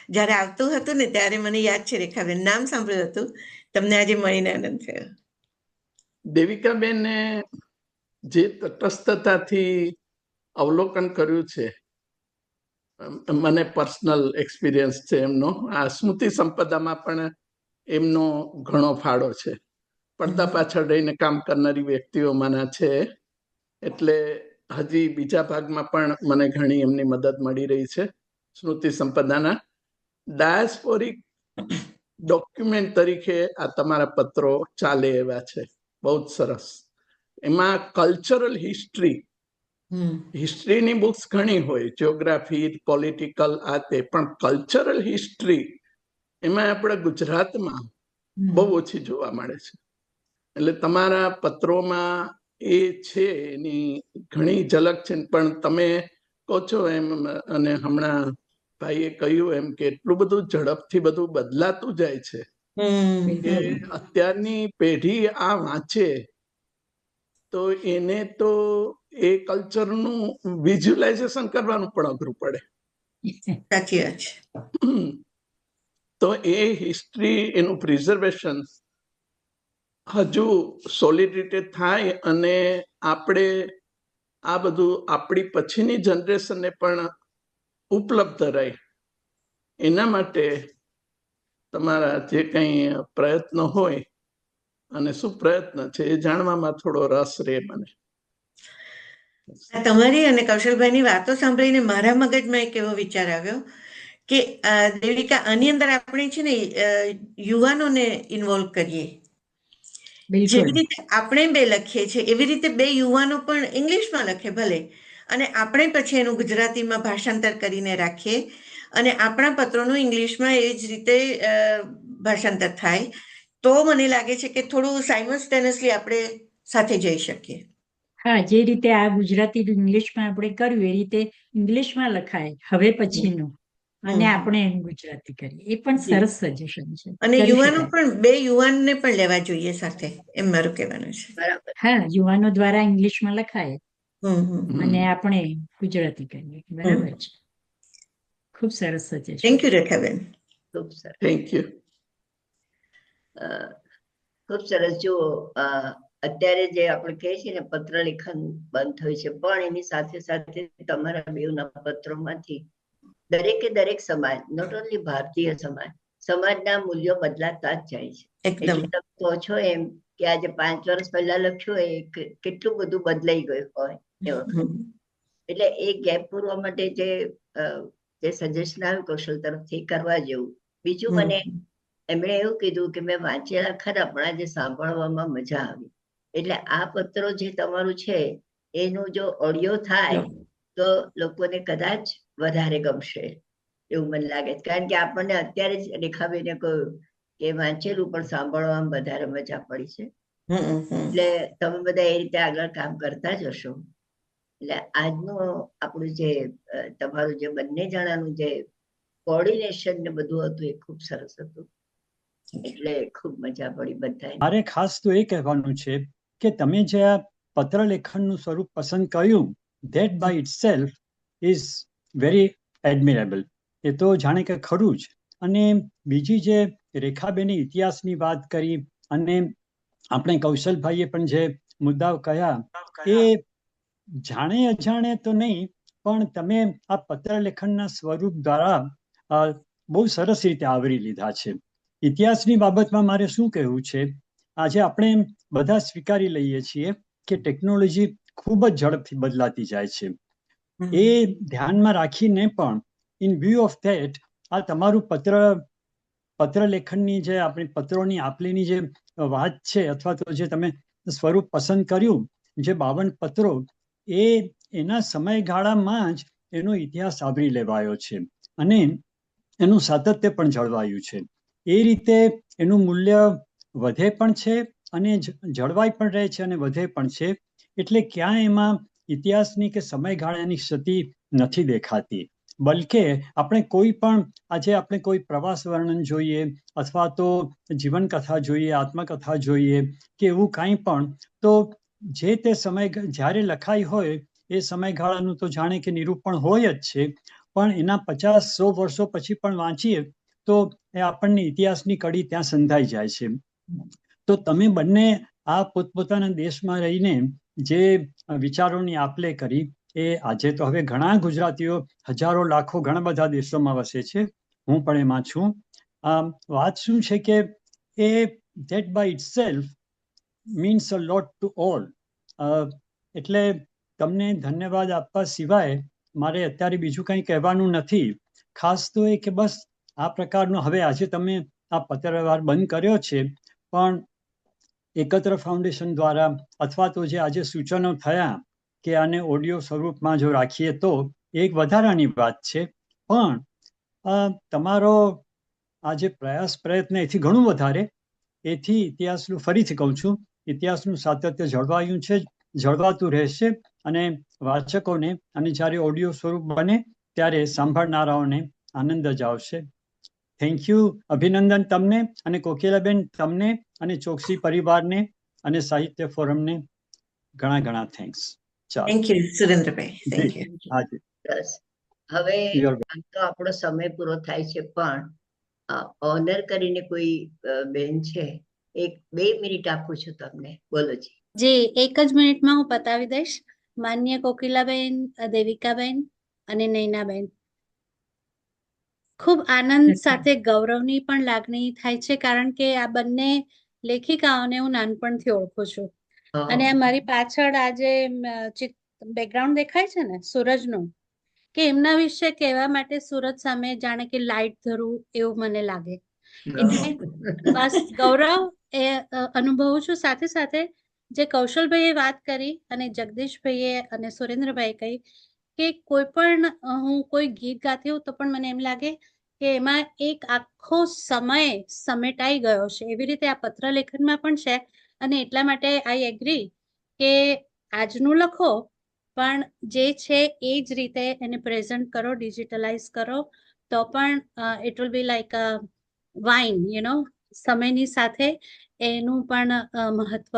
જ્યારે આવતું હતું ને ત્યારે મને યાદ છે રેખાબેન, નામ સાંભળ્યું હતું. તમને આજે મળીને આનંદ થયો. દેવિકાબેને જે તટસ્થતાથી અવલોકન કર્યું છે, મને પર્સનલ એક્સપિરિયન્સ છે એમનો. આ સ્મૃતિ સંપદામાં પણ એમનો ઘણો ફાળો છે. પડદા પાછળ રહીને કામ કરનારી વ્યક્તિઓમાંના છે. એટલે હજી બીજા ભાગમાં પણ મને ઘણી એમની મદદ મળી રહી છે. સ્મૃતિ સંપદાના ડાયસ્પોરિક ડોક્યુમેન્ટ તરીકે આ તમારા પત્રો ચાલે એવા છે. બહુ જ સરસ. એમાં કલ્ચરલ હિસ્ટ્રીની બુક્સ ઘણી હોય, જ્યોગ્રાફી, પોલિટિકલ, આ તે, પણ કલ્ચરલ હિસ્ટ્રી એમાં આપણે ગુજરાતમાં બહુ ઓછી જોવા મળે છે. એટલે તમારા પત્રોમાં એ છે, એની ઘણી ઝલક છે. પણ તમે કહો છો એમ, અને હમણાં ભાઈએ કહ્યું એમ, કે એટલું બધું ઝડપથી બધું બદલાતું જાય છે કે અત્યારની પેઢી આ વાંચે તો એને તો એ કલ્ચરનું વિઝ્યુલાઇઝેશન કરવાનું પણ અઘરું પડે. સાચી વાત છે. તો એ હિસ્ટ્રી, એનું પ્રિઝર્વેશન હજુ સોલિડ રીતે થાય અને આપણે આ બધું આપણી પછીની જનરેશનને પણ ઉપલબ્ધ રહે, એના માટે તમારા જે કંઈ પ્રયત્નો હોય અને શું પ્રયત્ન છે એ જાણવામાં થોડો રસ રહે મને. તમારી અને કૌશલભાઈની વાતો સાંભળીને મારા મગજમાં એક એવો વિચાર આવ્યો કે દેવિકા, આની અંદર આપણે છે ને યુવાનોને ઇન્વોલ્વ કરીએ. જેવી રીતે આપણે બે લખીએ છીએ એવી રીતે બે યુવાનો પણ ઇંગ્લિશમાં લખે ભલે, અને આપણે પછી એનું ગુજરાતીમાં ભાષાંતર કરીને રાખીએ અને આપણા પત્રોનું ઇંગ્લિશમાં એવી જ રીતે ભાષાંતર થાય, તો મને લાગે છે કે થોડું સાયમલ્ટેનિયસલી આપણે સાથે જઈ શકીએ. હા, જે રીતે આ ગુજરાતી ઇંગ્લિશમાં આપણે કર્યું એ રીતે ઇંગ્લિશમાં લખાય હવે પછીનું, અને આપણે એનું ગુજરાતી કરીએ. એ પણ સરસ સજેશન છે. અને યુવાનો પણ, બે યુવાનને પણ લેવા જોઈએ સાથે, એમ મારું કહેવાનું છે. બરાબર. હા, યુવાનો દ્વારા ઇંગ્લિશમાં લખાય અને આપણે ગુજરાતી કરીએ. બરાબર છે. ખૂબ સરસ સજેશન. Thank you Rekhaben. ખૂબ સરસ. Thank you. ખૂબ સરસ. જુઓ, અત્યારે જે આપણે કહીએ છીએ ને, પત્ર લેખન બંધ થયું છે, પણ એની સાથે સાથે તમારા બેઉના પત્રોમાંથી દરેક સમાજ, નોટ ઓનલી ભારતીય સમાજના મૂલ્યો બદલાતા જ જાય છે. એટલે તમે કહો છો એમ કે આજે 5 વર્ષ પહેલા લખ્યું એ કેટલું બધું બદલાઈ ગયું હોય એ વખત. એટલે એ ગેપ પૂરવા માટે જે સજેશન આવ્યું કૌશલ તરફથી, કરવા જેવું. બીજું, મને એમણે એવું કીધું કે મેં વાંચેલા ખરા, પણ આજે સાંભળવામાં મજા આવી. એટલે આ પત્રો જે તમારું છે એનું જો ઓડિયો થાય તો લોકોને કદાચ વધારે ગમશે એવું મને લાગે છે. કારણ કે આપણને અત્યારે જ રેખાબેને કહ્યું કે વાંચેલું પણ સાંભળવામાં વધારે મજા પડી છે. એટલે તમે બધા એ રીતે આગળ કામ કરતા જ હશો. એટલે આજનું આપણું જે તમારું જે બંને જણાનું જે કોર્ડિનેશન ને બધું હતું એ ખૂબ સરસ હતું. એટલે ખૂબ મજા પડી બધાને. મારે ખાસ તો એ કહેવાનું છે કે તમે જે આ પત્ર લેખનનું સ્વરૂપ પસંદ કર્યું, that by itself is very admirable. એ તો જાણે કે ખરું જ. અને બીજી જે રેખાબેને ઇતિહાસની વાત કરી અને આપણે કૌશલભાઈએ પણ જે મુદ્દાઓ કહ્યા, એ જાણે અજાણે તો નહીં, પણ તમે આ પત્ર લેખનના સ્વરૂપ દ્વારા બહુ સરસ રીતે આવરી લીધા છે. ઇતિહાસની બાબતમાં મારે શું કહેવું છે, આજે આપણે બધા સ્વીકારી લઈએ છીએ કે ટેકનોલોજી ખૂબ જ ઝડપથી બદલાતી જાય છે. એ ધ્યાનમાં રાખીને પણ ઇન વ્યૂ ઓફ ધેટ આ તમારું પત્ર લેખનની જે આપણી પત્રોની આપલીની જે વાત છે, અથવા તો જે તમે સ્વરૂપ પસંદ કર્યું, જે 52 પત્રો, એના સમયગાળામાં જ એનો ઇતિહાસ આવરી લેવાયો છે અને એનું સાતત્ય પણ જળવાયું છે. એ રીતે એનું મૂલ્ય વધે પણ છે અને જળવાઈ પણ રહે છે અને વધે પણ છે. એટલે ક્યાં એમાં ઇતિહાસની કે સમયગાળાની ક્ષતિ નથી દેખાતી. બલકે આપણે કોઈ પણ આજે આપણે કોઈ પ્રવાસ વર્ણન જોઈએ અથવા તો જીવન કથા જોઈએ, આત્મકથા જોઈએ કે એવું કાંઈ પણ, તો જે તે સમય જ્યારે લખાઈ હોય એ સમયગાળાનું તો જાણે કે નિરૂપણ હોય જ છે, પણ એના 50-100 વર્ષો પછી પણ વાંચીએ તો એ આપણને ઇતિહાસની કડી ત્યાં સંધાઈ જાય છે. તો તમે બંને આ પોતપોતાના દેશમાં રહીને જે વિચારોની આપ-લે કરી, એ આજે તો હવે ઘણા ગુજરાતીઓ હજારો લાખો ઘણા બધા દેશોમાં વસે છે, હું પણ એમાં છું. વાત શું છે કે એ that by itself means a lot to all. એટલે તમને ધન્યવાદ આપવા સિવાય મારે અત્યારે બીજું કંઈ કહેવાનું નથી. ખાસ તો એ કે બસ આ પ્રકારનું હવે આજે તમે આ પત્રવ્યવહાર બંધ કર્યો છે, પણ એકત્ર ફાઉન્ડેશન દ્વારા અથવા તો જે આજે સૂચનો થયા કે આને ઓડિયો સ્વરૂપમાં જો રાખીએ તો એક વધારાની વાત છે. પણ તમારો આ જે પ્રયત્ન એથી ઘણું વધારે, એથી ઇતિહાસનું, ફરીથી કહું છું, ઇતિહાસનું સાતત્ય જળવાયું છે, જળવાતું રહેશે, અને વાચકોને અને જ્યારે ઓડિયો સ્વરૂપ બને ત્યારે સાંભળનારાઓને આનંદ જ આવશે. થેન્ક યુ, અભિનંદન તમને અને કોકિલાબેન, તમને અને ચોકસી પરિવારને અને સાહિત્ય ફોરમને ઘણા ઘણા થેન્ક્સ. ચાલો, thank you Surendrabhai, thank you. હાજી, બસ હવે You're આમ તો આપણો સમય પૂરો થાય છે, પણ ઓનર કરીને કોઈ બેન છે, 1-2 મિનિટ આપું છું તમને, બોલો જી. જી, 1 જ મિનિટમાં હું પતાવી દઈશ. માન્ય કોકિલાબેન, દેવિકાબેન અને નૈનાબેન, ખૂબ આનંદ સાથે ગૌરવની પણ લાગણી થાય છે, કારણ કે આ બંને લેખિકાઓને હું નાનપણથી ઓળખું છું. અને આ મારી પાછળ આજે બેકગ્રાઉન્ડ દેખાય છે ને સૂરજનું, કે એમના વિશે કહેવા માટે સૂરજ સામે જાણે કે લાઈટ ધરું એવું મને લાગે. એટલે બસ ગૌરવ એ અનુભવું છું. સાથે સાથે જે કૌશલભાઈએ વાત કરી અને જગદીશભાઈએ અને સુરેન્દ્રભાઈએ કહી કે કોઈ પણ હું કોઈ ગીત ગાતી હોઉં તો પણ મને એમ લાગે કે એમાં એક આખો સમય સમેટાઈ ગયો છે. એવી રીતે આ પત્ર લેખનમાં પણ છે. અને એટલા માટે આઈ એગ્રી કે આજનું લખો, પણ જે છે એ જ રીતે એને પ્રેઝન્ટ કરો, ડિજિટલાઇઝ કરો, તો પણ it will be like a wine, સમયની સાથે એનું પણ મહત્વ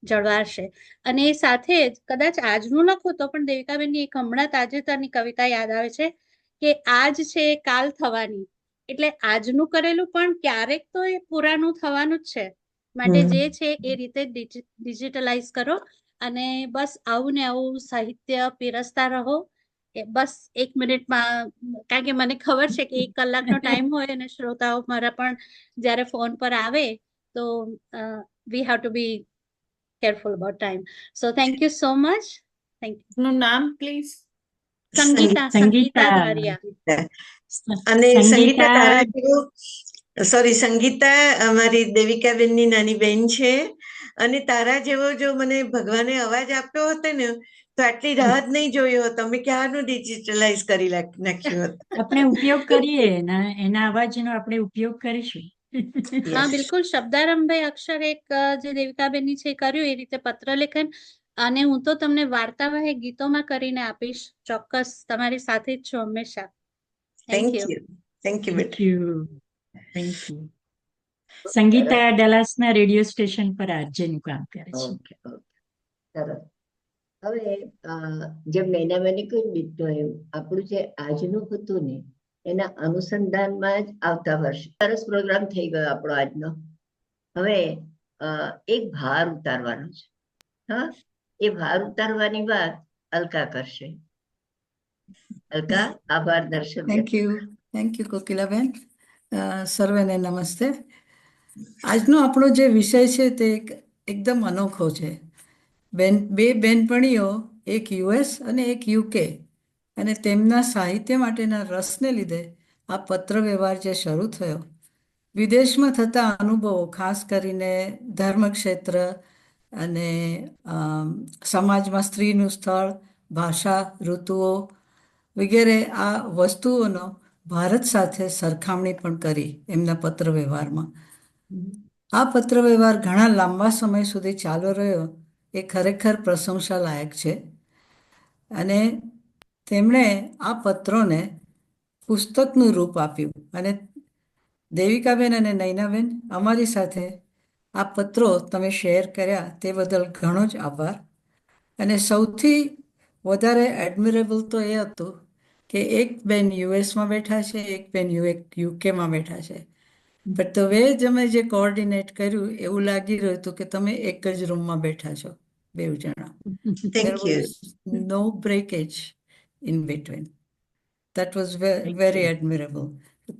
જળવાશે. અને એ સાથે જ કદાચ આજનું લખો તો પણ દેવિકાબેનની એક હમણાં તાજેતરની કવિતા યાદ આવે છે કે આજ છે કાલ થવાની. એટલે આજનું કરેલું પણ ક્યારેક તો એ પુરાનું થવાનું જ છે. માટે જે છે એ રીતે ડિજિટલાઇઝ કરો અને બસ આવું ને આવું સાહિત્ય પીરસતા રહો. બસ 1 મિનિટમાં, કારણ કે મને ખબર છે કે 1 કલાકનો ટાઈમ હોય અને શ્રોતાઓ મારા પણ જ્યારે ફોન પર આવે તો we have to be careful about time. So thank you so much. Thank you. નું નામ પ્લીઝ? સંગીતા ધારિયા. અને સંગીતા સંગીતા તારા જેવું, સોરી, સંગીતા અમારી દેવિકાબેનની નાની બેન છે. અને તારા જેવો જો મને ભગવાને અવાજ આપ્યો હોત ને તો આટલી રાહત નહીં જોઈ હોત. તમે ક્યારનું ડિજિટલાઇઝ કરી નાખ્યું હોત. આપણે ઉપયોગ કરીએ, એના અવાજનો આપણે ઉપયોગ કરીશું. હા, બિલકુલ. શબ્દારંભે અક્ષર એક જે દેવિકાબેનની છે કર્યું એ રીતે પત્રલેખન. અને હું તો તમને વાર્તાવહે ગીતોમાં કરીને આપીશ. ચોક્કસ તમારી સાથે જ છું હંમેશા. થેન્ક યુ, થેન્ક યુ બેટા. Thank you. સંગીતા ડલાસના રેડિયો સ્ટેશન પર આરજેનું કામ કરે છે. ઓકે, સરસ. હવે જેમ નૈનાબેને કહ્યું દીધું એમ આપણું જે આજનું હતું ને એના અનુસંધાનમાં જ આવતા વર્ષે સરસ પ્રોગ્રામ થઈ ગયો આપણો આજનો. હવે એક ભાર ઉતારવાનો છે. હા, એ ભાર ઉતારવાની વાત અલકા કરશે. અલકા, આભાર દર્શક. Thank you Kokilaben. સર્વેને નમસ્તે. આજનો આપણો જે વિષય છે તે એકદમ અનોખો છે. બે બેનપણીઓ, એક યુએસ અને એક યુકે, અને તેમના સાહિત્ય માટેના રસને લીધે આ પત્ર વ્યવહાર જે શરૂ થયો, વિદેશમાં થતા અનુભવો, ખાસ કરીને ધર્મક્ષેત્ર અને સમાજમાં સ્ત્રીનું સ્થળ, ભાષા, ઋતુઓ વગેરે આ વસ્તુઓનો ભારત સાથે સરખામણી પણ કરી એમના પત્ર વ્યવહારમાં. આ પત્ર વ્યવહાર ઘણા લાંબા સમય સુધી ચાલુ રહ્યો એ ખરેખર પ્રશંસા લાયક છે. અને તેમણે આ પત્રોને પુસ્તકનું રૂપ આપ્યું. અને દેવિકાબેન અને નૈનાબેન, અમારી સાથે આ પત્રો તમે શેર કર્યા તે બદલ ઘણો જ આભાર. અને સૌથી વધારે એડમિરેબલ તો એ હતું કે એક બેન યુએસમાં બેઠા છે, એક બેન યુકેમાં બેઠા છે, બટ ધ વે તમે જે કોઓર્ડિનેટ કર્યું એવું લાગી રહ્યું હતું કે તમે એક જ રૂમમાં બેઠા છો, બેઉ જણા. Thank you. No breakage in between. That was very admirable.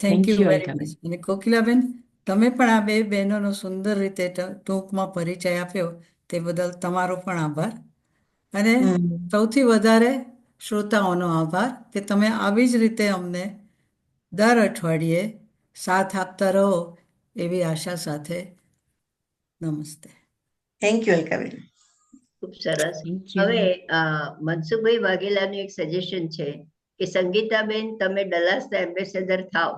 Thank you very much. અને કોકિલાબેન, તમે પણ આ બે બહેનોનો સુંદર રીતે ટૂંકમાં પરિચય આપ્યો તે બદલ તમારો પણ આભાર. અને સૌથી વધારે શ્રોતાઓનો આભાર કે તમે આવી જ રીતે અમને દર અઠવાડિયે સાથ આપતા રહો એવી આશા સાથે નમસ્તે. Thank you Alkaben. ખૂબ સરસ. Thank you. હવે મનસુખભાઈ વાઘેલાનું એક સજેશન છે કે સંગીતાબેન તમે ડલાસના એમ્બેસેડર થાવ.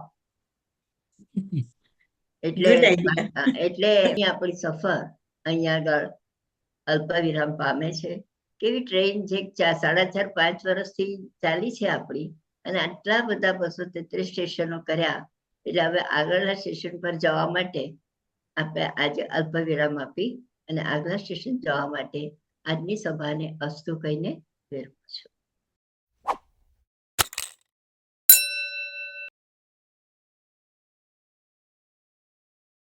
એટલે Good idea. એટલે આપણી સફર અહીંયા આગળ અલ્પવિરામ પામે છે. કેવી ટ્રેન જે 4.5-5 વર્ષથી ચાલી છે આપણી, અને આટલા બધા 233 સ્ટેશનો કર્યા, એટલે હવે આગળના સ્ટેશન પર જવા માટે આપણે આજે અલ્પવિરામ આપી અને આગલા સ્ટેશન જવા માટે આજની સભાને અસ્તુ કહીને વિરમું છું.